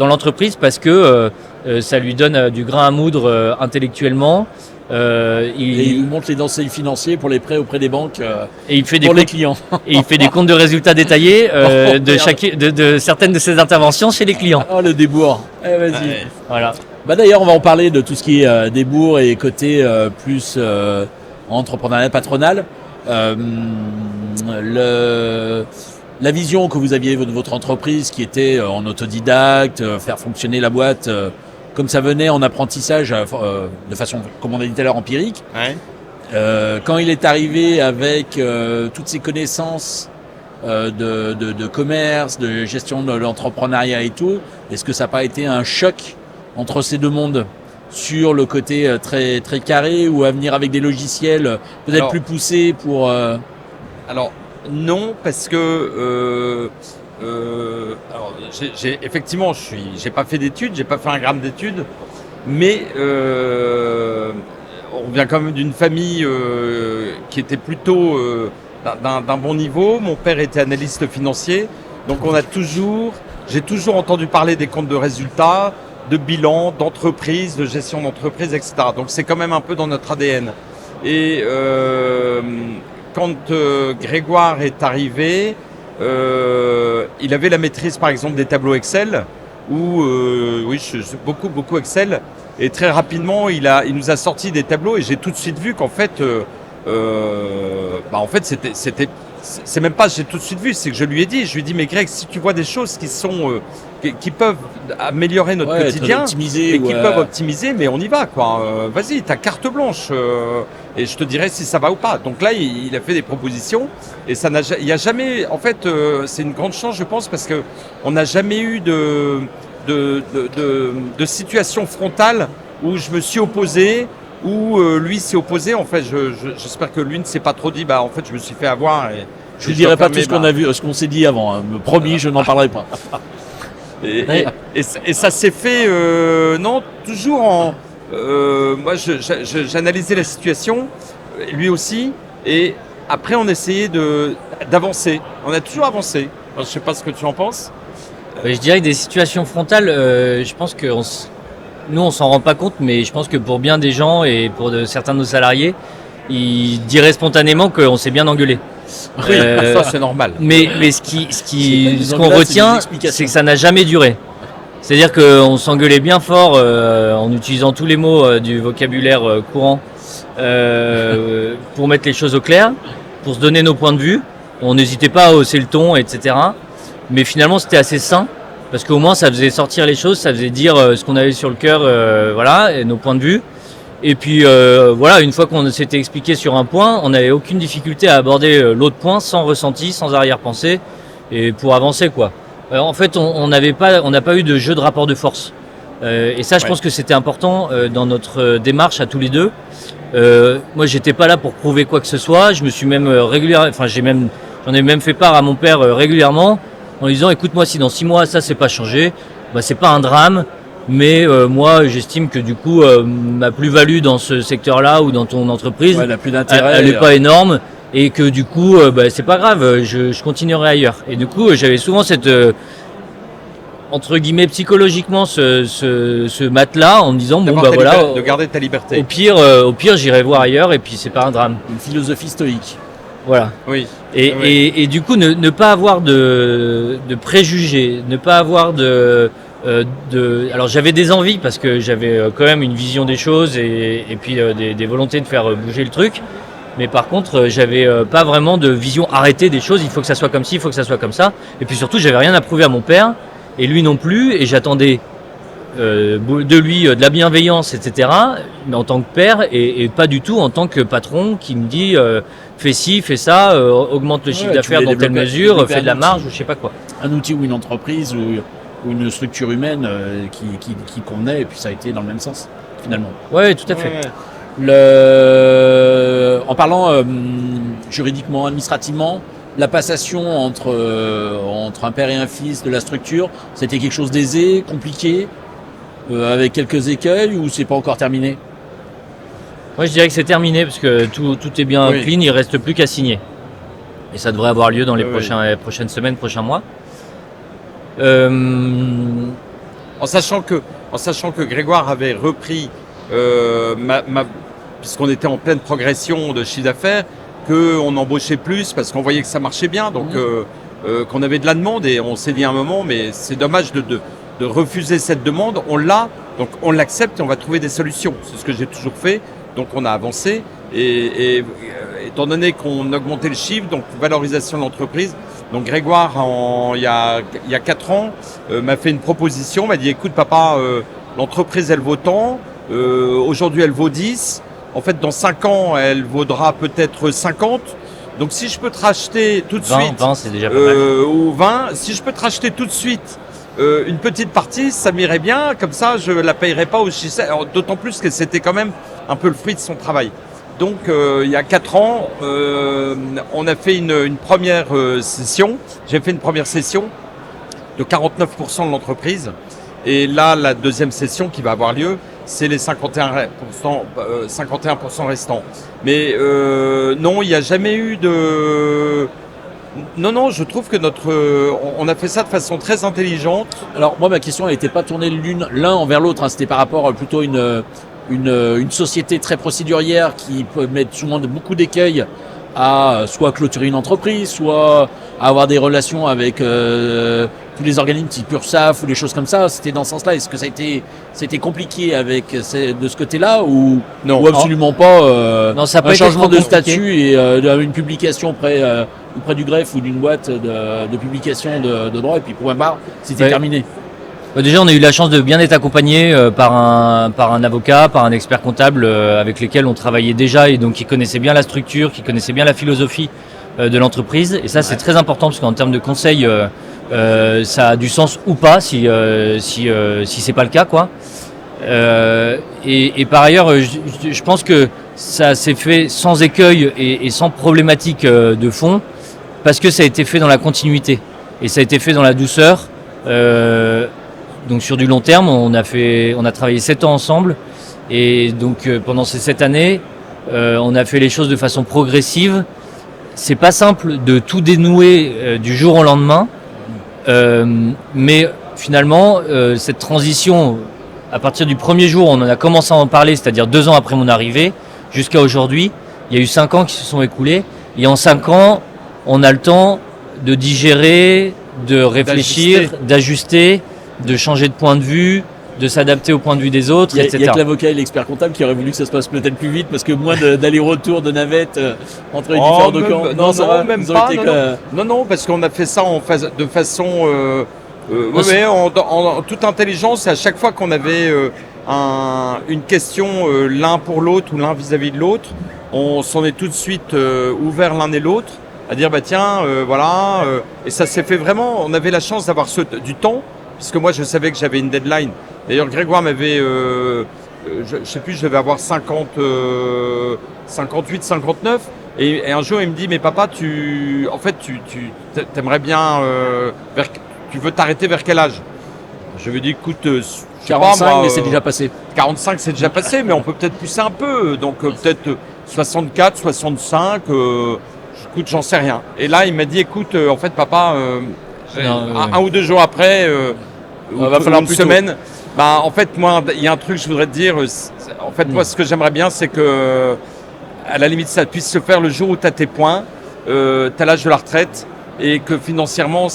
l'entreprise, parce que ça lui donne du grain à moudre intellectuellement. Il monte les dossiers financiers pour les prêts auprès des banques et il fait les clients. Et il fait des comptes de résultats détaillés de certaines de ses interventions chez les clients. Oh, le débours. Vas-y. Voilà. D'ailleurs, on va en parler de tout ce qui est débours et côté plus entrepreneuriat patronal. La vision que vous aviez de votre entreprise, qui était en autodidacte, faire fonctionner la boîte comme ça venait en apprentissage de façon, comme on a dit tout à l'heure, empirique. Ouais. Quand il est arrivé avec toutes ses connaissances de commerce, de gestion de l'entrepreneuriat et tout, est-ce que ça n'a pas été un choc entre ces deux mondes sur le côté très, très carré, ou à venir avec des logiciels peut-être plus poussés pour... Alors, non, parce que... effectivement, j'ai pas fait d'études, j'ai pas fait un gramme d'études, mais on vient quand même d'une famille qui était plutôt d'un bon niveau. Mon père était analyste financier, donc j'ai toujours entendu parler des comptes de résultats, de bilan, d'entreprise, de gestion d'entreprise, etc. Donc c'est quand même un peu dans notre ADN. Et quand Grégoire est arrivé, il avait la maîtrise par exemple des tableaux Excel, où beaucoup Excel, et très rapidement il nous a sorti des tableaux, et j'ai tout de suite vu qu'en fait c'est même pas j'ai tout de suite vu, c'est que je lui ai dit mais Greg, si tu vois des choses qui peuvent améliorer notre quotidien et qui peuvent optimiser, mais on y va quoi. Vas-y, t'as carte blanche et je te dirai si ça va ou pas. Donc là, il a fait des propositions, et il y a jamais, en fait, c'est une grande chance, je pense, parce que on n'a jamais eu de situation frontale où je me suis opposé, où lui s'est opposé. En fait, j'espère que lui ne s'est pas trop dit, en fait, je me suis fait avoir. Je ne dirai pas tout ce qu'on a vu, ce qu'on s'est dit avant. Promis, je n'en parlerai pas. Et ça s'est fait, toujours en... moi, j'analysais la situation, lui aussi, et après, on essayait d'avancer. On a toujours avancé. Je ne sais pas ce que tu en penses. Je dirais que des situations frontales, je pense que nous, on s'en rend pas compte, mais je pense que pour bien des gens et pour certains de nos salariés, ils diraient spontanément qu'on s'est bien engueulé. Oui, ça c'est normal. Mais ce qu'on retient, c'est que ça n'a jamais duré. C'est-à-dire qu'on s'engueulait bien fort en utilisant tous les mots du vocabulaire courant pour mettre les choses au clair, pour se donner nos points de vue. On n'hésitait pas à hausser le ton, etc. Mais finalement, c'était assez sain, parce qu'au moins, ça faisait sortir les choses, ça faisait dire ce qu'on avait sur le cœur, et nos points de vue. Et puis, une fois qu'on s'était expliqué sur un point, on n'avait aucune difficulté à aborder l'autre point sans ressenti, sans arrière-pensée, et pour avancer, quoi. En fait, on n'a pas eu de jeu de rapport de force. Et ça, je pense que c'était important dans notre démarche à tous les deux. Moi, j'étais pas là pour prouver quoi que ce soit. Je me suis même j'en ai même fait part à mon père régulièrement, en lui disant, écoute-moi, si dans 6 mois ça c'est pas changé, c'est pas un drame, mais moi j'estime que du coup ma plus-value dans ce secteur-là ou dans ton entreprise, elle n'est pas énorme, et que du coup c'est pas grave, je continuerai ailleurs. Et du coup j'avais souvent cette entre guillemets psychologiquement ce matelas, en me disant de garder ta liberté. Au pire j'irai voir ailleurs, et puis c'est pas un drame. Une philosophie stoïque. Voilà. Oui. Et du coup, ne pas avoir de préjugés, ne pas avoir alors j'avais des envies, parce que j'avais quand même une vision des choses, et puis des volontés de faire bouger le truc. Mais par contre, j'avais pas vraiment de vision arrêtée des choses. Il faut que ça soit comme ci, il faut que ça soit comme ça. Et puis surtout, j'avais rien à prouver à mon père, et lui non plus. Et j'attendais de lui de la bienveillance, etc. Mais en tant que père, et pas du tout en tant que patron qui me dit fais ci, fais ça, augmente le chiffre d'affaires dans telle mesure, fais de la marge ou je sais pas quoi. Un outil ou une entreprise ou une structure humaine qui convenait, et puis ça a été dans le même sens, finalement. Oui, tout à fait. En parlant juridiquement, administrativement, la passation entre un père et un fils de la structure, c'était quelque chose d'aisé, compliqué, avec quelques écueils, ou c'est pas encore terminé ? Moi, je dirais que c'est terminé parce que tout est bien clean, il reste plus qu'à signer. Et ça devrait avoir lieu dans les prochaines semaines, prochains mois. En sachant que Grégoire avait repris, puisqu'on était en pleine progression de chiffre d'affaires, qu'on embauchait plus parce qu'on voyait que ça marchait bien, donc qu'on avait de la demande, et on s'est dit à un moment, mais c'est dommage de refuser cette demande, on l'a, donc on l'accepte et on va trouver des solutions. C'est ce que j'ai toujours fait, donc on a avancé, et étant donné qu'on augmentait le chiffre, donc valorisation de l'entreprise, donc Grégoire, il y a 4 ans, m'a fait une proposition, m'a dit écoute papa, l'entreprise elle vaut tant, aujourd'hui elle vaut 10, en fait dans 5 ans elle vaudra peut-être 50, donc si je peux te racheter tout de 20, c'est déjà pas mal. Ou 20, si je peux te racheter tout de suite une petite partie, ça m'irait bien, comme ça je la payerai pas au chiffre, d'autant plus que c'était quand même un peu le fruit de son travail. Donc il y a 4 ans, on a fait une première session. J'ai fait une première session de 49% de l'entreprise. Et là, la deuxième session qui va avoir lieu, c'est les 51% restants. Mais non, il n'y a jamais eu de... Non, je trouve que on a fait ça de façon très intelligente. Alors moi, ma question, elle n'était pas tournée l'un envers l'autre. C'est par rapport plutôt à une société très procédurière qui peut mettre souvent beaucoup d'écueils à soit clôturer une entreprise, soit à avoir des relations avec tous les organismes type URSSAF ou des choses comme ça. C'était dans ce sens-là. Est-ce que ça a été compliqué de ce côté-là ou absolument pas non, ça peut un être changement de compliqué. statut et une publication auprès du greffe ou d'une boîte de publication de droit, et puis point barre, c'était terminé. Déjà, on a eu la chance de bien être accompagné par un avocat, par un expert comptable avec lesquels on travaillait déjà, et donc qui connaissait bien la structure, qui connaissait bien la philosophie de l'entreprise. Et ça, c'est très important parce qu'en termes de conseils, ça a du sens ou pas si c'est pas le cas, quoi. Et par ailleurs, je pense que ça s'est fait sans écueil et sans problématique de fond, parce que ça a été fait dans la continuité et ça a été fait dans la douceur. Donc sur du long terme, on a travaillé 7 ans ensemble, et donc pendant ces 7 années, on a fait les choses de façon progressive. C'est pas simple de tout dénouer du jour au lendemain, mais finalement cette transition, à partir du premier jour où on en a commencé à en parler, c'est-à-dire 2 ans après mon arrivée, jusqu'à aujourd'hui, il y a eu 5 ans qui se sont écoulés, et en 5 ans, on a le temps de digérer, de réfléchir, d'ajuster, de changer de point de vue, de s'adapter au point de vue des autres, etc. Il y a que l'avocat et l'expert comptable qui auraient voulu que ça se passe peut-être plus vite, parce que moins d'aller-retour, de navette entre les différents documents. Non, parce qu'on a fait ça de façon en toute intelligence, et à chaque fois qu'on avait une question l'un pour l'autre ou l'un vis-à-vis de l'autre, on s'en est tout de suite ouvert l'un et l'autre à dire et ça s'est fait vraiment. On avait la chance d'avoir du temps, puisque moi je savais que j'avais une deadline. D'ailleurs Grégoire m'avait, je sais plus, je devais avoir 58, 59, et un jour il me dit mais papa, tu t'aimerais bien, tu veux t'arrêter vers quel âge? Je lui ai dit écoute, 45, mais c'est déjà passé. 45 c'est déjà passé, mais on peut peut-être pousser un peu, donc peut-être 64, 65, écoute, j'en sais rien. Et là il m'a dit écoute, en fait papa, un ou 2 jours après, va falloir une semaine. En fait, moi, il y a un truc que je voudrais te dire. En fait, moi, ce que j'aimerais bien, c'est que, à la limite, ça puisse se faire le jour où tu as tes points, tu as l'âge de la retraite, et que financièrement,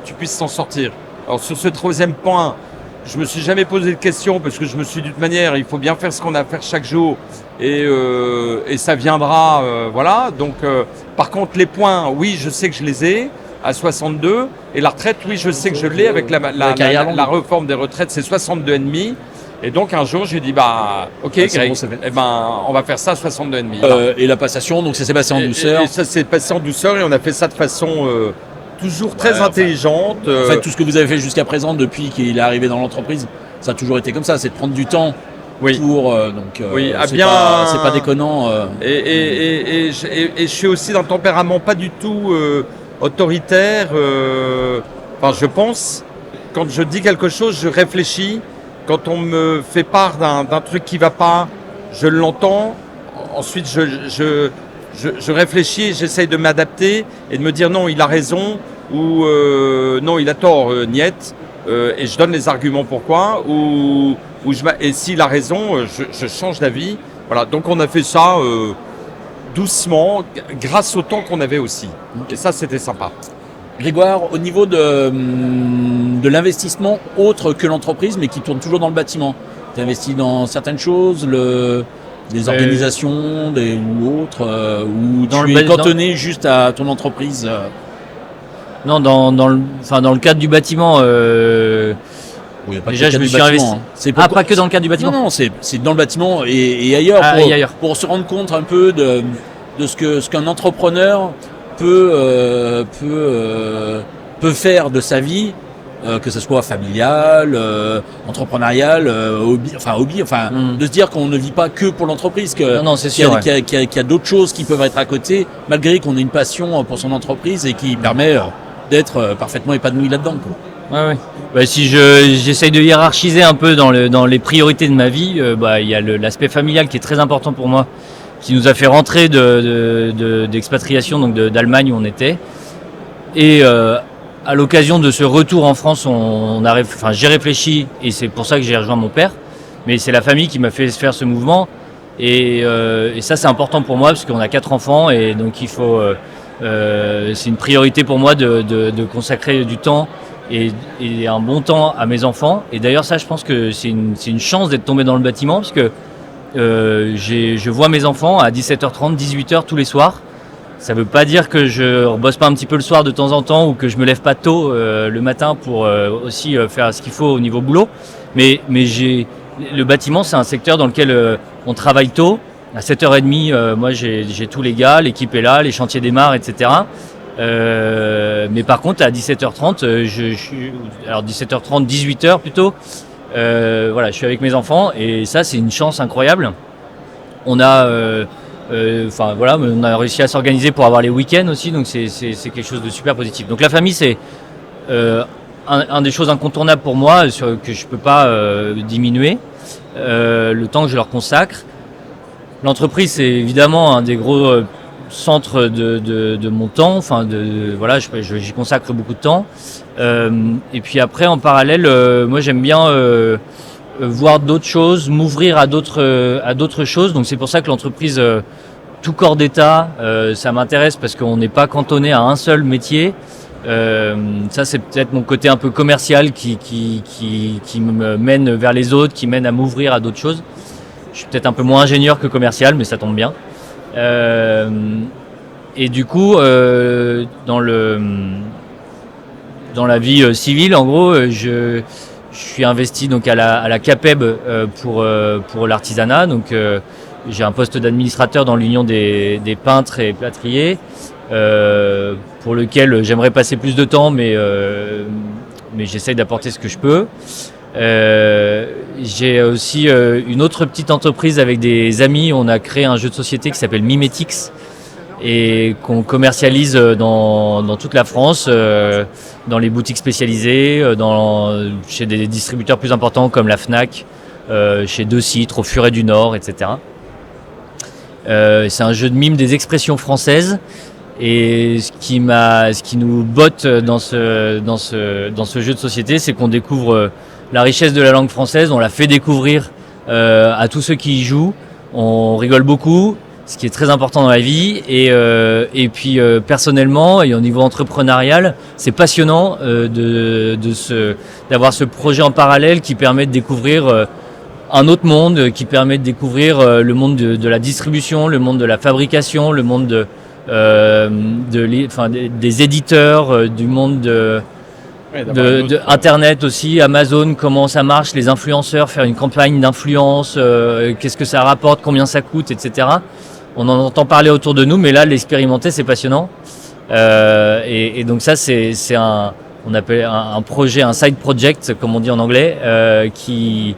tu puisses t'en sortir. Alors, sur ce 3e point, je me suis jamais posé de questions, parce que je me suis dit de toute manière, il faut bien faire ce qu'on a à faire chaque jour, et ça viendra, voilà. Donc, par contre, les points, oui, je sais que je les ai à 62, et la retraite, oui, je sais que je l'ai avec la réforme des retraites, c'est 62,5. Et donc un jour, j'ai dit ok, Greg, on va faire ça à 62,5. Et la passation, donc ça s'est passé en douceur. Et ça s'est passé en douceur et on a fait ça de façon toujours très intelligente. En fait, tout ce que vous avez fait jusqu'à présent depuis qu'il est arrivé dans l'entreprise, ça a toujours été comme ça, c'est de prendre du temps. Pour c'est pas déconnant. Et je suis aussi d'un tempérament pas du tout autoritaire. Je pense, quand je dis quelque chose, je réfléchis. Quand on me fait part d'un truc qui va pas, je l'entends. Ensuite, je réfléchis, j'essaye de m'adapter et de me dire non, il a raison ou non, il a tort, niet. Et je donne les arguments pourquoi. Et s'il a raison, je change d'avis. Voilà, donc on a fait ça doucement, grâce au temps qu'on avait aussi. Et ça, c'était sympa. Grégoire, au niveau de l'investissement autre que l'entreprise, mais qui tourne toujours dans le bâtiment, tu investis dans certaines choses, des organisations ou autres, ou tu es cantonné juste à ton entreprise Non, dans le cadre du bâtiment... déjà, je me suis investi. Pas que dans le cadre du bâtiment. Non, c'est dans le bâtiment et ailleurs, pour se rendre compte un peu de ce qu'un entrepreneur peut faire de sa vie, que ce soit familial, entrepreneurial, hobby, de se dire qu'on ne vit pas que pour l'entreprise, qu'il y a d'autres choses qui peuvent être à côté, malgré qu'on ait une passion pour son entreprise et qui permet d'être parfaitement épanoui là-dedans, quoi. Ouais. Si j'essaye de hiérarchiser un peu dans les priorités de ma vie, il y a l'aspect familial qui est très important pour moi, qui nous a fait rentrer d'expatriation, donc d'Allemagne où on était. Et à l'occasion de ce retour en France, j'ai réfléchi et c'est pour ça que j'ai rejoint mon père. Mais c'est la famille qui m'a fait faire ce mouvement. Et ça, c'est important pour moi parce qu'on a 4 enfants et donc il faut... c'est une priorité pour moi de consacrer du temps et un bon temps à mes enfants. Et d'ailleurs, ça, je pense que c'est une chance d'être tombé dans le bâtiment parce que je vois mes enfants à 17h30, 18h tous les soirs. Ça ne veut pas dire que je bosse pas un petit peu le soir de temps en temps ou que je me lève pas tôt le matin pour aussi faire ce qu'il faut au niveau boulot. Mais le bâtiment, c'est un secteur dans lequel on travaille tôt. À 7h30, moi j'ai tous les gars, l'équipe est là, les chantiers démarrent, etc. Mais par contre, à 17h30, alors 17h30, 18h plutôt, je suis avec mes enfants et ça, c'est une chance incroyable. On a réussi à s'organiser pour avoir les week-ends aussi, donc c'est quelque chose de super positif. Donc la famille, c'est un des choses incontournables pour moi, que je peux pas diminuer, le temps que je leur consacre. L'entreprise, c'est évidemment un des gros centres de mon temps. J'y consacre beaucoup de temps. Et puis après, en parallèle, moi j'aime bien voir d'autres choses, m'ouvrir à d'autres choses. Donc c'est pour ça que l'entreprise tout corps d'État, ça m'intéresse parce qu'on n'est pas cantonné à un seul métier. Ça, c'est peut-être mon côté un peu commercial qui me mène vers les autres, qui mène à m'ouvrir à d'autres choses. Je suis peut-être un peu moins ingénieur que commercial, mais ça tombe bien. Et du coup, dans la vie civile, en gros, je suis investi donc à la CAPEB pour l'artisanat. Donc, j'ai un poste d'administrateur dans l'Union des peintres et plâtriers, pour lequel j'aimerais passer plus de temps, mais j'essaye d'apporter ce que je peux. J'ai aussi une autre petite entreprise avec des amis. On a créé un jeu de société qui s'appelle Mimetix et qu'on commercialise dans toute la France, dans les boutiques spécialisées, chez des distributeurs plus importants comme la Fnac, chez De Citre, au Furet du Nord, etc. C'est un jeu de mime des expressions françaises. Et ce qui nous botte dans ce jeu de société, c'est qu'on découvre la richesse de la langue française, on la fait découvrir à tous ceux qui y jouent. On rigole beaucoup, ce qui est très important dans la vie. Et puis personnellement et au niveau entrepreneurial, c'est passionnant d'avoir ce projet en parallèle qui permet de découvrir un autre monde, qui permet de découvrir le monde de la distribution, le monde de la fabrication, le monde des éditeurs, du monde Internet aussi, Amazon, comment ça marche, les influenceurs, faire une campagne d'influence, qu'est-ce que ça rapporte, combien ça coûte, etc. On en entend parler autour de nous, mais là, l'expérimenter, c'est passionnant. Et donc ça, c'est on appelle un projet, un side project, comme on dit en anglais, qui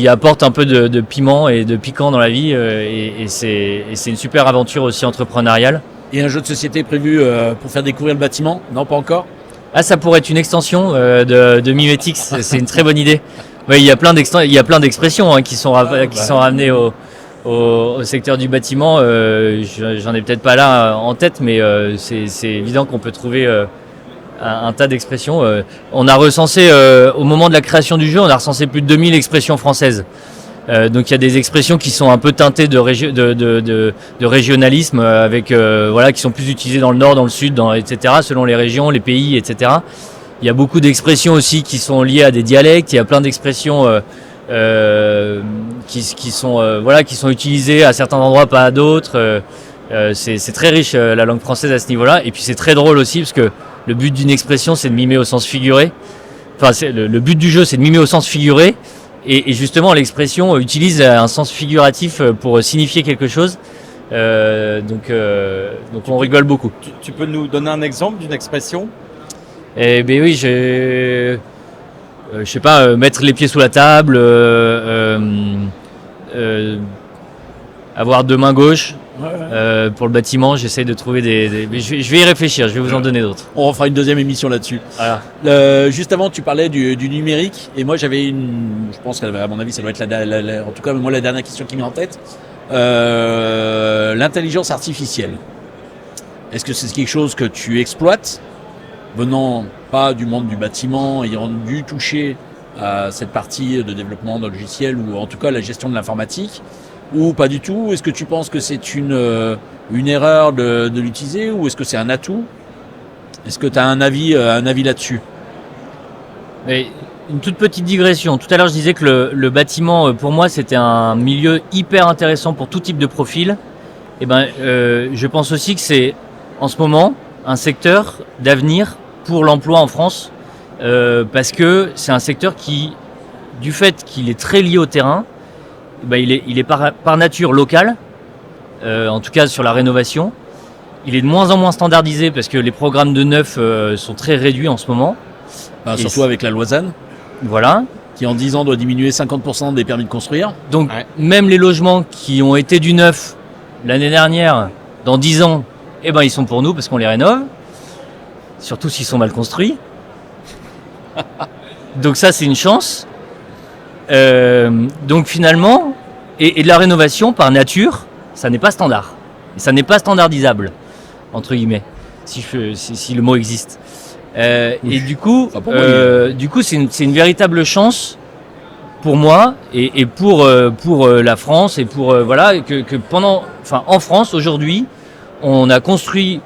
apporte un peu de piment et de piquant dans la vie. Et c'est une super aventure aussi entrepreneuriale. Et un jeu de société prévu pour faire découvrir le bâtiment? Non, pas encore? Ah, ça pourrait être une extension de Mimetix. C'est une très bonne idée. Ouais, il y a plein d'expressions qui sont ramenées au secteur du bâtiment. J'en ai peut-être pas là en tête, mais c'est évident qu'on peut trouver un tas d'expressions. On a recensé, au moment de la création du jeu, on a recensé plus de 2000 expressions françaises. Donc il y a des expressions qui sont un peu teintées de régionalisme, avec qui sont plus utilisées dans le nord, dans le sud, etc. selon les régions, les pays, etc. Il y a beaucoup d'expressions aussi qui sont liées à des dialectes. Il y a plein d'expressions qui sont utilisées à certains endroits, pas à d'autres. C'est très riche la langue française à ce niveau-là. Et puis c'est très drôle aussi parce que le but d'une expression, c'est de mimer au sens figuré. Enfin, le but du jeu, c'est de mimer au sens figuré. Et justement, l'expression utilise un sens figuratif pour signifier quelque chose. Donc on rigole beaucoup. Tu peux nous donner un exemple d'une expression? Eh bien oui, je sais pas, mettre les pieds sous la table, avoir deux mains gauches. Pour le bâtiment, j'essaie de trouver je vais y réfléchir, je vais vous en donner d'autres. On fera une deuxième émission là-dessus. Voilà. Juste avant, tu parlais du numérique, et moi j'avais je pense qu'à mon avis ça doit être en tout cas moi la dernière question qui m'est en tête. L'intelligence artificielle. Est-ce que c'est quelque chose que tu exploites, venant pas du monde du bâtiment, ayant dû toucher à cette partie de développement de logiciels ou en tout cas la gestion de l'informatique? Ou pas du tout? Est-ce que tu penses que c'est une erreur de l'utiliser, ou est-ce que c'est un atout? Est-ce que tu as un avis là-dessus? Mais une toute petite digression. Tout à l'heure, je disais que le bâtiment, pour moi, c'était un milieu hyper intéressant pour tout type de profil. Et je pense aussi que c'est, en ce moment, un secteur d'avenir pour l'emploi en France, parce que c'est un secteur qui, du fait qu'il est très lié au terrain, il est par nature local, en tout cas sur la rénovation. Il est de moins en moins standardisé parce que les programmes de neuf sont très réduits en ce moment. Surtout avec la loi ZAN. Voilà. Qui en 10 ans doit diminuer 50% des permis de construire. Donc même les logements qui ont été du neuf l'année dernière, dans 10 ans, ils sont pour nous parce qu'on les rénove. Surtout s'ils sont mal construits. Donc ça, c'est une chance. Donc finalement, et de la rénovation par nature, ça n'est pas standard. Et ça n'est pas standardisable, entre guillemets, si le mot existe. Et du coup, c'est une véritable chance pour moi et pour la France et pour en France aujourd'hui, on a construit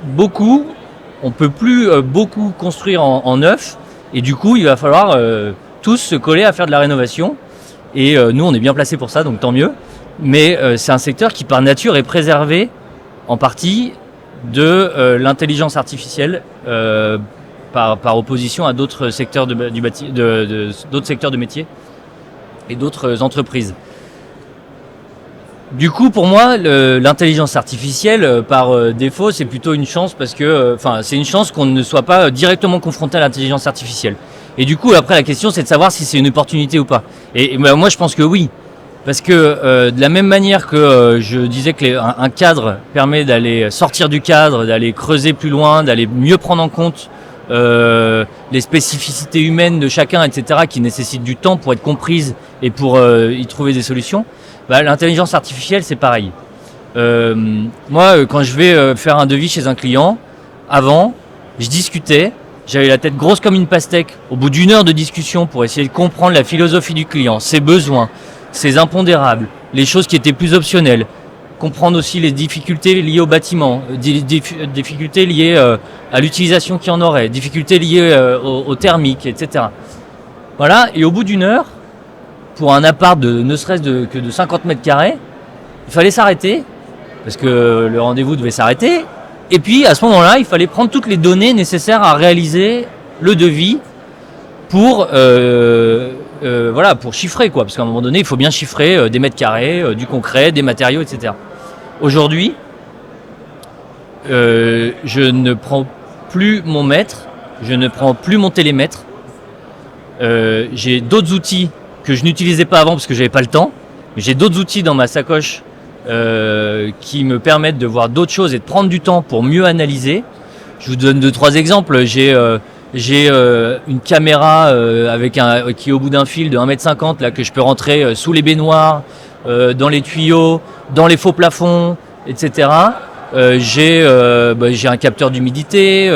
beaucoup. On peut plus beaucoup construire en neuf, et du coup, il va falloir tous se coller à faire de la rénovation. Et nous, on est bien placés pour ça, donc tant mieux. Mais c'est un secteur qui, par nature, est préservé en partie de l'intelligence artificielle par opposition à d'autres secteurs d'autres secteurs de métier et d'autres entreprises. Du coup, pour moi, l'intelligence artificielle, par défaut, c'est plutôt une chance parce que, c'est une chance qu'on ne soit pas directement confronté à l'intelligence artificielle. Et du coup, après, la question, c'est de savoir si c'est une opportunité ou pas. Et moi, je pense que oui. Parce que de la même manière que je disais qu'un cadre permet d'aller sortir du cadre, d'aller creuser plus loin, d'aller mieux prendre en compte les spécificités humaines de chacun, etc., qui nécessitent du temps pour être comprises et pour y trouver des solutions, l'intelligence artificielle, c'est pareil. Moi, quand je vais faire un devis chez un client, avant, je discutais. J'avais la tête grosse comme une pastèque au bout d'une heure de discussion pour essayer de comprendre la philosophie du client, ses besoins, ses impondérables, les choses qui étaient plus optionnelles. Comprendre aussi les difficultés liées au bâtiment, difficultés liées à l'utilisation qu'il y en aurait, difficultés liées au thermique, etc. Voilà, et au bout d'une heure, pour un appart de ne serait-ce que de 50 mètres carrés, il fallait s'arrêter, parce que le rendez-vous devait s'arrêter. Et puis, à ce moment-là, il fallait prendre toutes les données nécessaires à réaliser le devis pour pour chiffrer, quoi, parce qu'à un moment donné il faut bien chiffrer des mètres carrés, du concret, des matériaux, etc. Aujourd'hui, je ne prends plus mon mètre, je ne prends plus mon télémètre. J'ai d'autres outils que je n'utilisais pas avant parce que j'avais pas le temps. J'ai d'autres outils dans ma sacoche qui me permettent de voir d'autres choses et de prendre du temps pour mieux analyser. Je vous donne 2-3 exemples. J'ai une caméra qui est au bout d'un fil de 1,50 m là, que je peux rentrer sous les baignoires, dans les tuyaux, dans les faux plafonds, etc. J'ai un capteur d'humidité,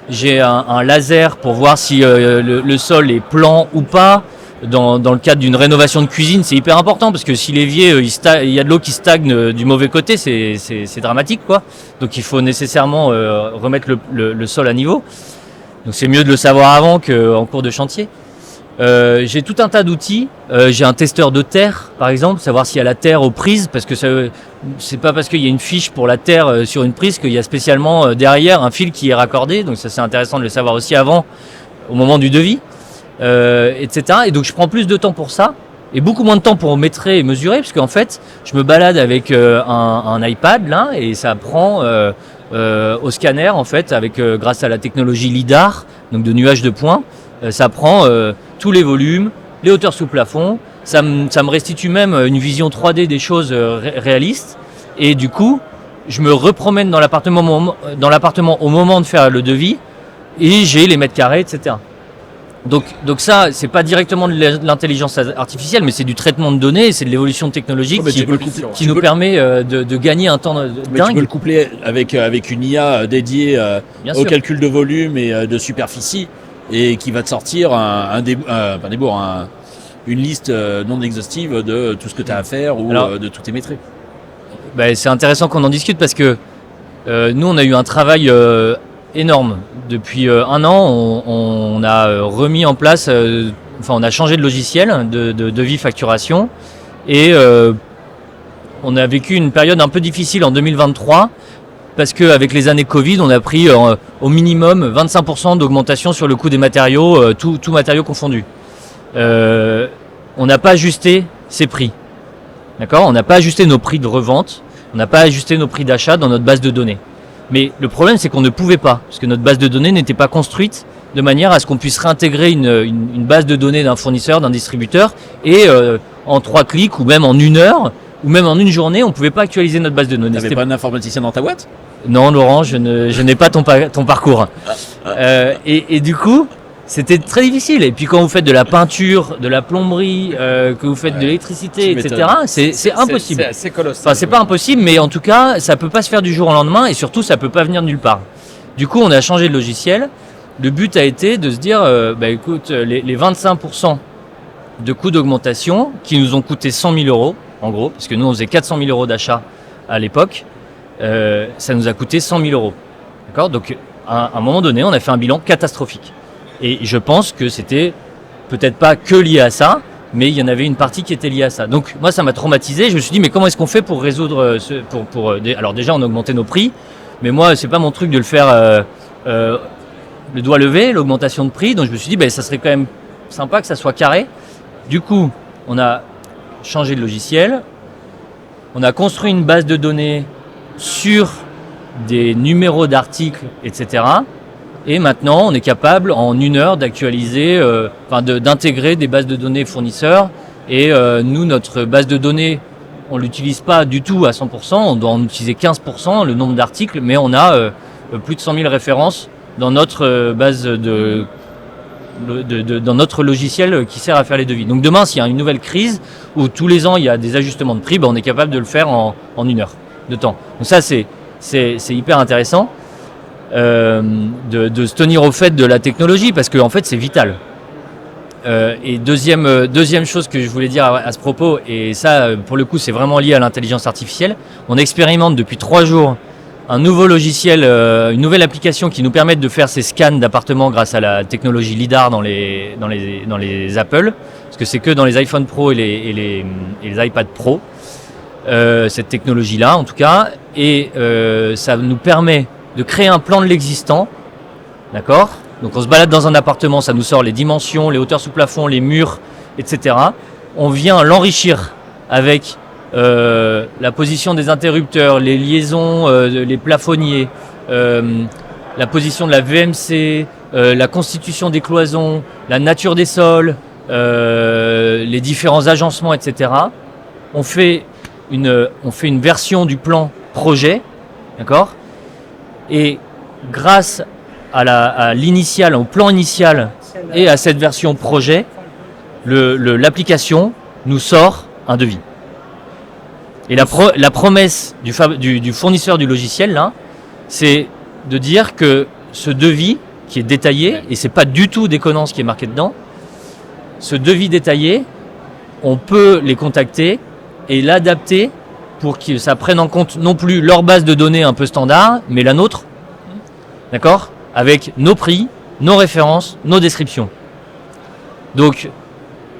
j'ai un laser pour voir si le sol est plan ou pas. Dans le cadre d'une rénovation de cuisine, c'est hyper important parce que si l'évier, il y a de l'eau qui stagne du mauvais côté, c'est dramatique, quoi. Donc il faut nécessairement remettre le sol à niveau. Donc c'est mieux de le savoir avant qu'en cours de chantier. J'ai tout un tas d'outils. J'ai un testeur de terre, par exemple, savoir s'il y a la terre aux prises, parce que c'est pas parce qu'il y a une fiche pour la terre sur une prise qu'il y a spécialement derrière un fil qui est raccordé. Donc ça, c'est intéressant de le savoir aussi avant, au moment du devis, etc. Et donc je prends plus de temps pour ça et beaucoup moins de temps pour métrer et mesurer, parce qu'en fait, je me balade avec un iPad là et ça prend au scanner, en fait, grâce à la technologie LIDAR, donc de nuages de points. Ça prend tous les volumes, les hauteurs sous plafond, ça me restitue même une vision 3D des choses réalistes, et du coup je me repromène dans l'appartement au moment de faire le devis et j'ai les mètres carrés, etc. Donc ça, c'est pas directement de l'intelligence artificielle, mais c'est du traitement de données, c'est de l'évolution technologique qui nous permet de gagner un temps dingue. Tu peux le coupler avec une IA dédiée au calcul de volume et de superficie, et qui va te sortir une liste non exhaustive de tout ce que tu as à faire ou de tous tes métriques. C'est intéressant qu'on en discute parce que nous, on a eu un travail énorme. Depuis un an, on a remis en place, on a changé de logiciel de devis facturation, et on a vécu une période un peu difficile en 2023 parce qu'avec les années Covid, on a pris au minimum 25% d'augmentation sur le coût des matériaux, tout matériaux confondus. On n'a pas ajusté ces prix. D'accord ? On n'a pas ajusté nos prix de revente, on n'a pas ajusté nos prix d'achat dans notre base de données. Mais le problème, c'est qu'on ne pouvait pas, parce que notre base de données n'était pas construite de manière à ce qu'on puisse réintégrer une base de données d'un fournisseur, d'un distributeur, et en 3 clics, ou même en 1 heure, ou même en 1 journée, on ne pouvait pas actualiser notre base de données. T'avais pas un informaticien dans ta boîte ? Non, Laurent, je n'ai pas ton parcours. Et du coup, c'était très difficile. Et puis quand vous faites de la peinture, de la plomberie, que vous faites de l'électricité, etc., c'est impossible. C'est assez colossal. Enfin, c'est pas impossible, mais en tout cas, ça peut pas se faire du jour au lendemain, et surtout, ça peut pas venir de nulle part. Du coup, on a changé de logiciel. Le but a été de se dire, écoute, les 25% de coûts d'augmentation qui nous ont coûté 100 000 euros, en gros, parce que nous, on faisait 400 000 euros d'achat à l'époque, ça nous a coûté 100 000 euros. D'accord ? Donc, à un moment donné, on a fait un bilan catastrophique. Et je pense que c'était peut-être pas que lié à ça, mais il y en avait une partie qui était liée à ça. Donc moi, ça m'a traumatisé. Je me suis dit, mais comment est-ce qu'on fait pour résoudre alors déjà, on a augmenté nos prix, mais moi, c'est pas mon truc de le faire le doigt levé, l'augmentation de prix. Donc je me suis dit, ça serait quand même sympa que ça soit carré. Du coup, on a changé de logiciel. On a construit une base de données sur des numéros d'articles, etc. Et maintenant, on est capable, en 1 heure, d'actualiser, d'intégrer des bases de données fournisseurs. Et nous, notre base de données, on ne l'utilise pas du tout à 100%. On doit en utiliser 15%, le nombre d'articles. Mais on a plus de 100 000 références dans notre base dans notre logiciel qui sert à faire les devis. Donc demain, s'il y a une nouvelle crise, où tous les ans, il y a des ajustements de prix, on est capable de le faire en 1 heure de temps. Donc ça, c'est hyper intéressant. De se tenir au fait de la technologie, parce que en fait c'est vital. Et deuxième chose que je voulais dire à ce propos, et ça pour le coup c'est vraiment lié à l'intelligence artificielle, on expérimente depuis 3 jours un nouveau logiciel, une nouvelle application qui nous permet de faire ces scans d'appartements grâce à la technologie LIDAR dans les Apple, parce que c'est que dans les iPhone Pro et les iPad Pro, cette technologie là en tout cas, et ça nous permet de créer un plan de l'existant, d'accord, Donc on se balade dans un appartement, ça nous sort les dimensions, les hauteurs sous plafond, les murs, etc. On vient l'enrichir avec la position des interrupteurs, les liaisons, les plafonniers, la position de la VMC, la constitution des cloisons, la nature des sols, les différents agencements, etc. On fait une version du plan projet, d'accord ? Et grâce à l'initial, au plan initial et à cette version projet, l'application nous sort un devis. Et la promesse du fournisseur du logiciel, là, c'est de dire que ce devis qui est détaillé, et c'est pas du tout déconnant ce qui est marqué dedans, ce devis détaillé, on peut les contacter et l'adapter pour que ça prenne en compte non plus leur base de données un peu standard, mais la nôtre, d'accord ? Avec nos prix, nos références, nos descriptions. Donc,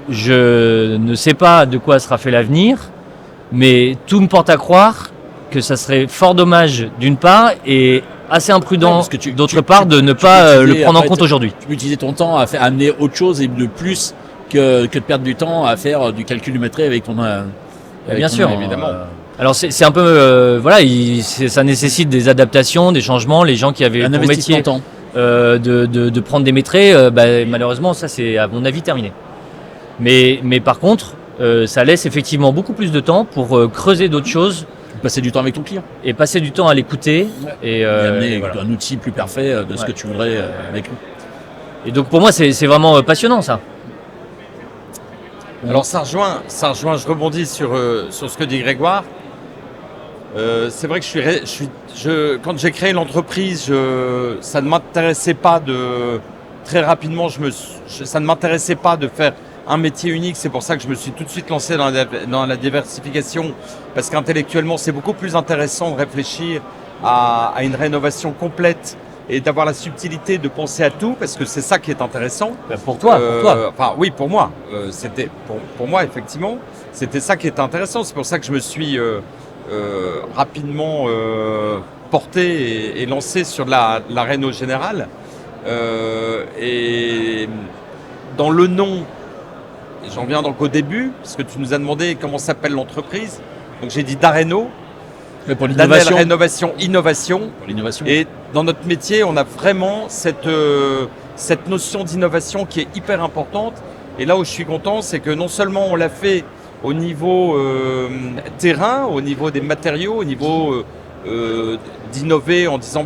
je ne sais pas de quoi sera fait l'avenir, mais tout me porte à croire que ça serait fort dommage d'une part et assez imprudent d'autre part de ne pas le prendre en compte aujourd'hui. Tu peux utiliser ton temps à amener autre chose et de plus que de perdre du temps à faire du calculumétré avec ton... Bien sûr, évidemment. Alors c'est un peu... ça nécessite des adaptations, des changements. Les gens qui avaient pour métier de prendre des métrés, malheureusement, ça c'est à mon avis terminé. Mais par contre, ça laisse effectivement beaucoup plus de temps pour creuser d'autres choses. Passer du temps avec ton client. Et passer du temps à l'écouter. Et amener un outil plus parfait de ce que tu voudrais avec lui. Et donc pour moi, c'est vraiment passionnant ça. Alors ça rejoint, je rebondis sur ce que dit Grégoire. C'est vrai que quand j'ai créé l'entreprise, ça ne m'intéressait pas très rapidement, ça ne m'intéressait pas de faire un métier unique. C'est pour ça que je me suis tout de suite lancé dans la diversification, parce qu'intellectuellement, c'est beaucoup plus intéressant de réfléchir à une rénovation complète et d'avoir la subtilité de penser à tout, parce que c'est ça qui est intéressant. Pour toi. Enfin, oui, pour moi. C'était pour moi, effectivement, c'était ça qui était intéressant. C'est pour ça que je me suis rapidement porté et lancé sur la réno générale. Et dans le nom, j'en viens donc au début, parce que tu nous as demandé comment s'appelle l'entreprise. Donc j'ai dit Dareno. Pour l'innovation. Danel Rénovation, Innovation. Pour l'innovation. Et dans notre métier, on a vraiment cette notion d'innovation qui est hyper importante. Et là où je suis content, c'est que non seulement on l'a fait au niveau terrain, au niveau des matériaux, au niveau d'innover en disant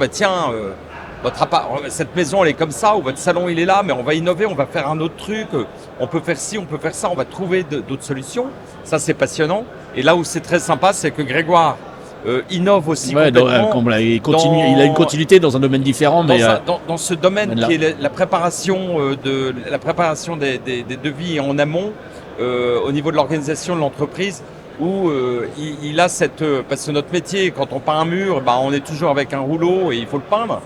cette maison elle est comme ça, ou votre salon il est là, mais on va innover, on va faire un autre truc, on peut faire ci, on peut faire ça, on va trouver d'autres solutions. Ça c'est passionnant. Et là où c'est très sympa, c'est que Grégoire innove aussi complètement. Il a une continuité dans un domaine différent, mais dans ce domaine qui est la préparation des devis en amont au niveau de l'organisation de l'entreprise, où il a parce que notre métier, quand on peint un mur, on est toujours avec un rouleau et il faut le peindre.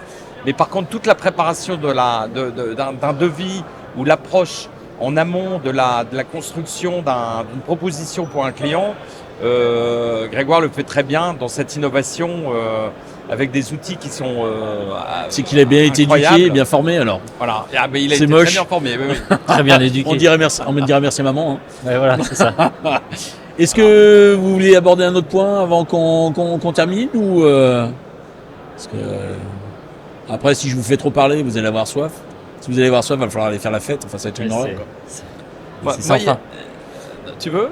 Mais par contre, toute la préparation d'un devis ou l'approche en amont de la construction d'une proposition pour un client, Grégoire le fait très bien dans cette innovation avec des outils qui sont c'est qu'il a bien été éduqué et bien formé alors. Voilà, il a été très bien formé. Oui. Très bien éduqué. On dirait merci maman. Hein. Ouais, voilà, c'est ça. Est-ce que vous voulez aborder un autre point avant qu'on termine ou parce que après si je vous fais trop parler, vous allez avoir soif. Si vous allez avoir soif, il va falloir aller faire la fête. Enfin, ça va être une horreur. C'est sans fin. Tu veux?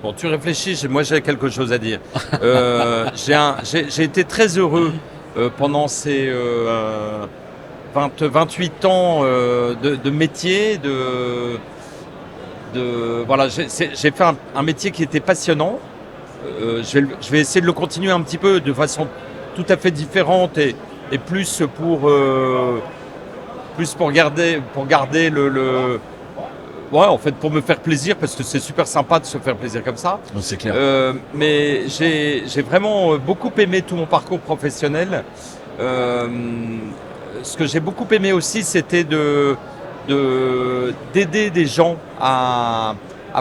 Bon, tu réfléchis, moi j'ai quelque chose à dire. J'ai été très heureux pendant ces 28 ans de métier, voilà, j'ai fait un métier qui était passionnant. Je vais essayer de le continuer un petit peu de façon tout à fait différente et plus pour garder ouais, en fait, pour me faire plaisir, parce que c'est super sympa de se faire plaisir comme ça. Oh, c'est clair. Mais j'ai vraiment beaucoup aimé tout mon parcours professionnel. Ce que j'ai beaucoup aimé aussi, c'était d'aider des gens à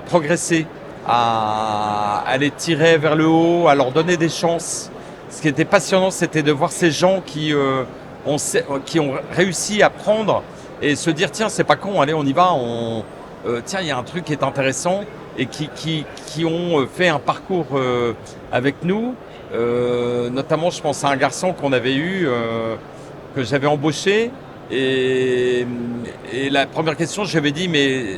progresser, à les tirer vers le haut, à leur donner des chances. Ce qui était passionnant, c'était de voir ces gens qui qui ont réussi à prendre et se dire tiens, c'est pas con, allez, on y va, tiens, il y a un truc qui est intéressant, et qui ont fait un parcours avec nous. Notamment, je pense à un garçon qu'on avait eu, que j'avais embauché, et la première question, j'avais dit, mais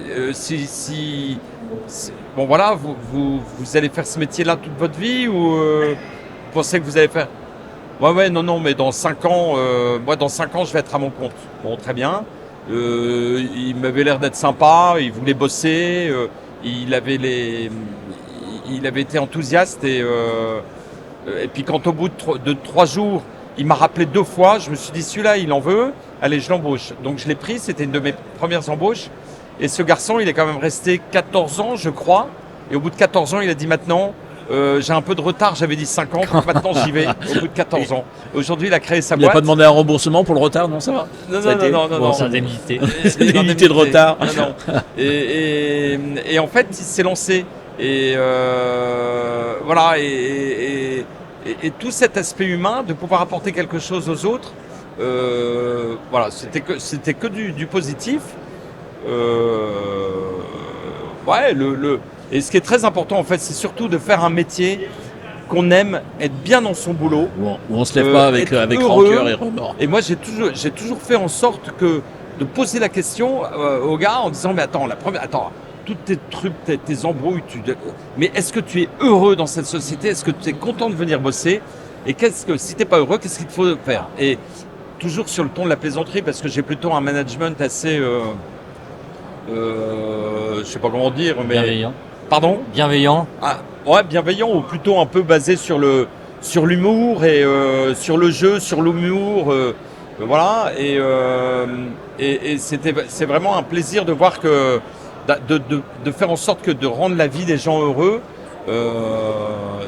bon voilà, vous allez faire ce métier-là toute votre vie, ou vous pensez que vous allez faire... Ouais, non, mais dans 5 ans, moi dans 5 ans, je vais être à mon compte. Bon, très bien. Il m'avait l'air d'être sympa, il voulait bosser, il avait été enthousiaste, et puis quand au bout de 3 jours, il m'a rappelé 2 fois, je me suis dit celui-là, il en veut, allez, je l'embauche. Donc je l'ai pris, c'était une de mes premières embauches. Et ce garçon, il est quand même resté 14 ans, je crois. Et au bout de 14 ans, il a dit maintenant, j'ai un peu de retard, j'avais dit 5 ans, donc maintenant j'y vais, au bout de 14 ans. Aujourd'hui, il a créé sa boîte. Il n'a pas demandé un remboursement pour le retard, non, ça va? Non. C'est indemnité. Indemnité de retard. Non. Et en fait, il s'est lancé. Et voilà, et tout cet aspect humain, de pouvoir apporter quelque chose aux autres, voilà, c'était que du positif. Ouais, et ce qui est très important, en fait, c'est surtout de faire un métier qu'on aime, être bien dans son boulot. Où on ne se lève pas avec rancœur et remords. Et moi, j'ai toujours fait en sorte de poser la question aux gars en disant, mais attends, tous tes trucs, tes embrouilles, mais est-ce que tu es heureux dans cette société? Est-ce que tu es content de venir bosser? Et si tu n'es pas heureux, qu'est-ce qu'il te faut faire? Et toujours sur le ton de la plaisanterie, parce que j'ai plutôt un management assez... je sais pas comment dire, mais... Bienveillant. Pardon? Bienveillant. Ouais, bienveillant, ou plutôt un peu basé sur l'humour et sur le jeu, sur l'humour, voilà. Et c'est vraiment un plaisir de voir que de faire en sorte que de rendre la vie des gens heureux,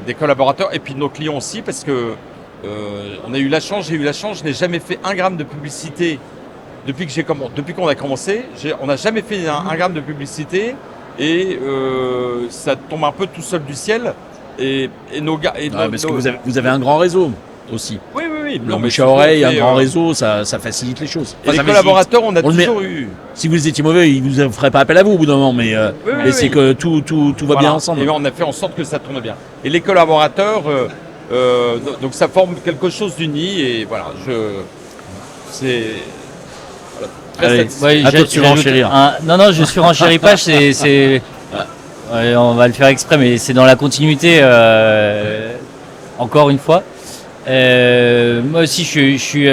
des collaborateurs et puis de nos clients aussi, parce que j'ai eu la chance, je n'ai jamais fait 1 gramme de publicité depuis qu'on a commencé. On n'a jamais fait 1 gramme de publicité. Et ça tombe un peu tout seul du ciel. Et nos gars. Parce que vous avez un grand réseau aussi. Oui. Le bouche à oreille, un grand réseau, ça facilite les choses. Et les collaborateurs, on a toujours eu. Si vous étiez mauvais, ils ne vous feraient pas appel à vous au bout d'un moment, mais c'est que tout va bien ensemble. Et on a fait en sorte que ça tourne bien. Et les collaborateurs, donc ça forme quelque chose d'uni. Et voilà, c'est. Allez, à toi de surenchérir. Non, je surenchéris pas. On va le faire exprès, mais c'est dans la continuité. Encore une fois. Moi aussi, je suis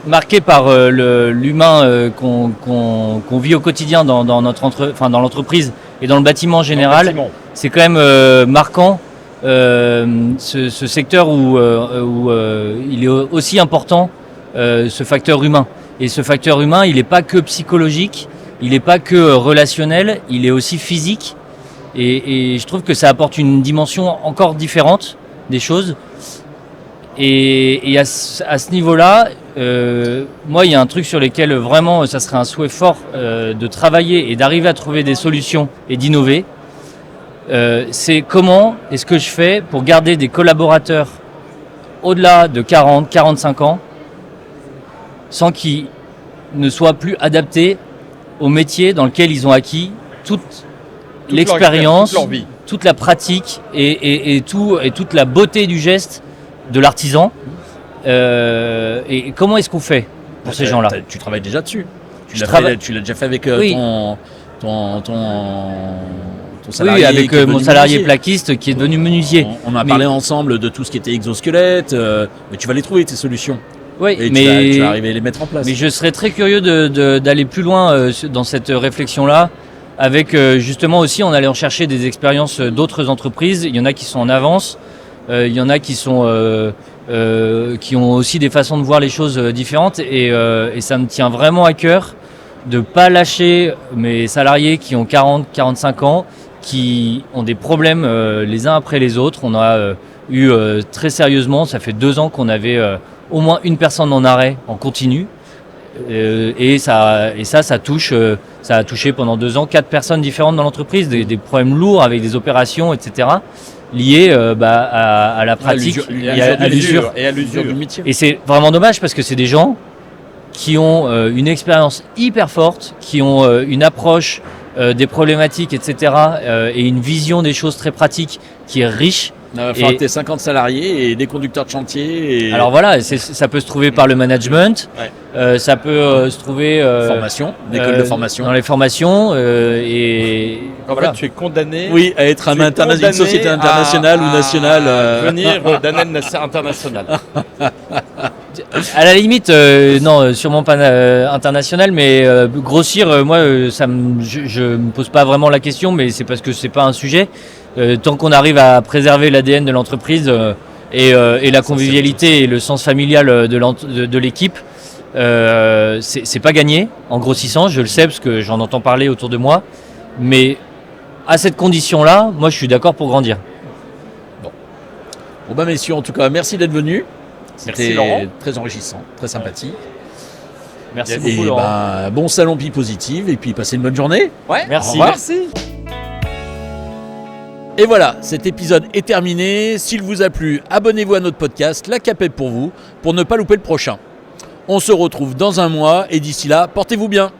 marqué par l'humain qu'on vit au quotidien dans l'entreprise et dans le bâtiment en général. C'est quand même marquant ce secteur où il est aussi important ce facteur humain. Et ce facteur humain, il n'est pas que psychologique, il n'est pas que relationnel, il est aussi physique. Et je trouve que ça apporte une dimension encore différente des choses. Et à ce niveau-là, moi, il y a un truc sur lequel vraiment, ça serait un souhait fort de travailler et d'arriver à trouver des solutions et d'innover. C'est comment est-ce que je fais pour garder des collaborateurs au-delà de 40, 45 ans, sans qu'ils ne soient plus adaptés au métier dans lequel ils ont acquis toute l'expérience, toute la pratique et toute la beauté du geste de l'artisan. Et comment est-ce qu'on fait pour ces gens-là? Tu travailles déjà dessus. Tu l'as déjà fait avec ton salarié. Oui, avec mon salarié plaquiste qui est devenu menuisier. On a parlé ensemble de tout ce qui était exosquelette, mais tu vas les trouver, tes solutions. Oui, et mais tu vas arriver à les mettre en place. Mais je serais très curieux d'aller plus loin dans cette réflexion-là, avec justement aussi, on allait en chercher des expériences d'autres entreprises. Il y en a qui sont en avance, il y en a qui ont aussi des façons de voir les choses différentes, et ça me tient vraiment à cœur de pas lâcher mes salariés qui ont 40, 45 ans, qui ont des problèmes les uns après les autres. On a eu très sérieusement, ça fait 2 ans qu'on avait au moins une personne en arrêt en continu, et ça touche, ça a touché pendant 2 ans 4 personnes différentes dans l'entreprise, des problèmes lourds avec des opérations, etc., liés à la pratique et à l'usure du métier. Et c'est vraiment dommage parce que c'est des gens qui ont une expérience hyper forte, qui ont une approche des problématiques, etc. Et une vision des choses très pratiques qui est riche. Il va falloir que tu aies 50 salariés et des conducteurs de chantier. Alors voilà, ça peut se trouver par le management, ça peut se trouver formation, une école de formation. Dans les formations. Et en fait, tu es condamné à être une société internationale ou nationale. Venir Danel International. À la limite, non, sûrement pas international, mais grossir, moi, je me pose pas vraiment la question, mais c'est parce que c'est pas un sujet. Tant qu'on arrive à préserver l'ADN de l'entreprise et la convivialité et le sens familial de l'équipe, c'est pas gagné en grossissant, je le sais parce que j'en entends parler autour de moi, mais à cette condition-là, moi je suis d'accord pour grandir. Bon messieurs, en tout cas, merci d'être venus. C'était Laurent. Très enrichissant, très sympathique. Merci beaucoup Laurent. Bon salon Pi Positive et puis passez une bonne journée. Ouais, merci. Et voilà, cet épisode est terminé. S'il vous a plu, abonnez-vous à notre podcast, La Capette pour vous, pour ne pas louper le prochain. On se retrouve dans un mois et d'ici là, portez-vous bien.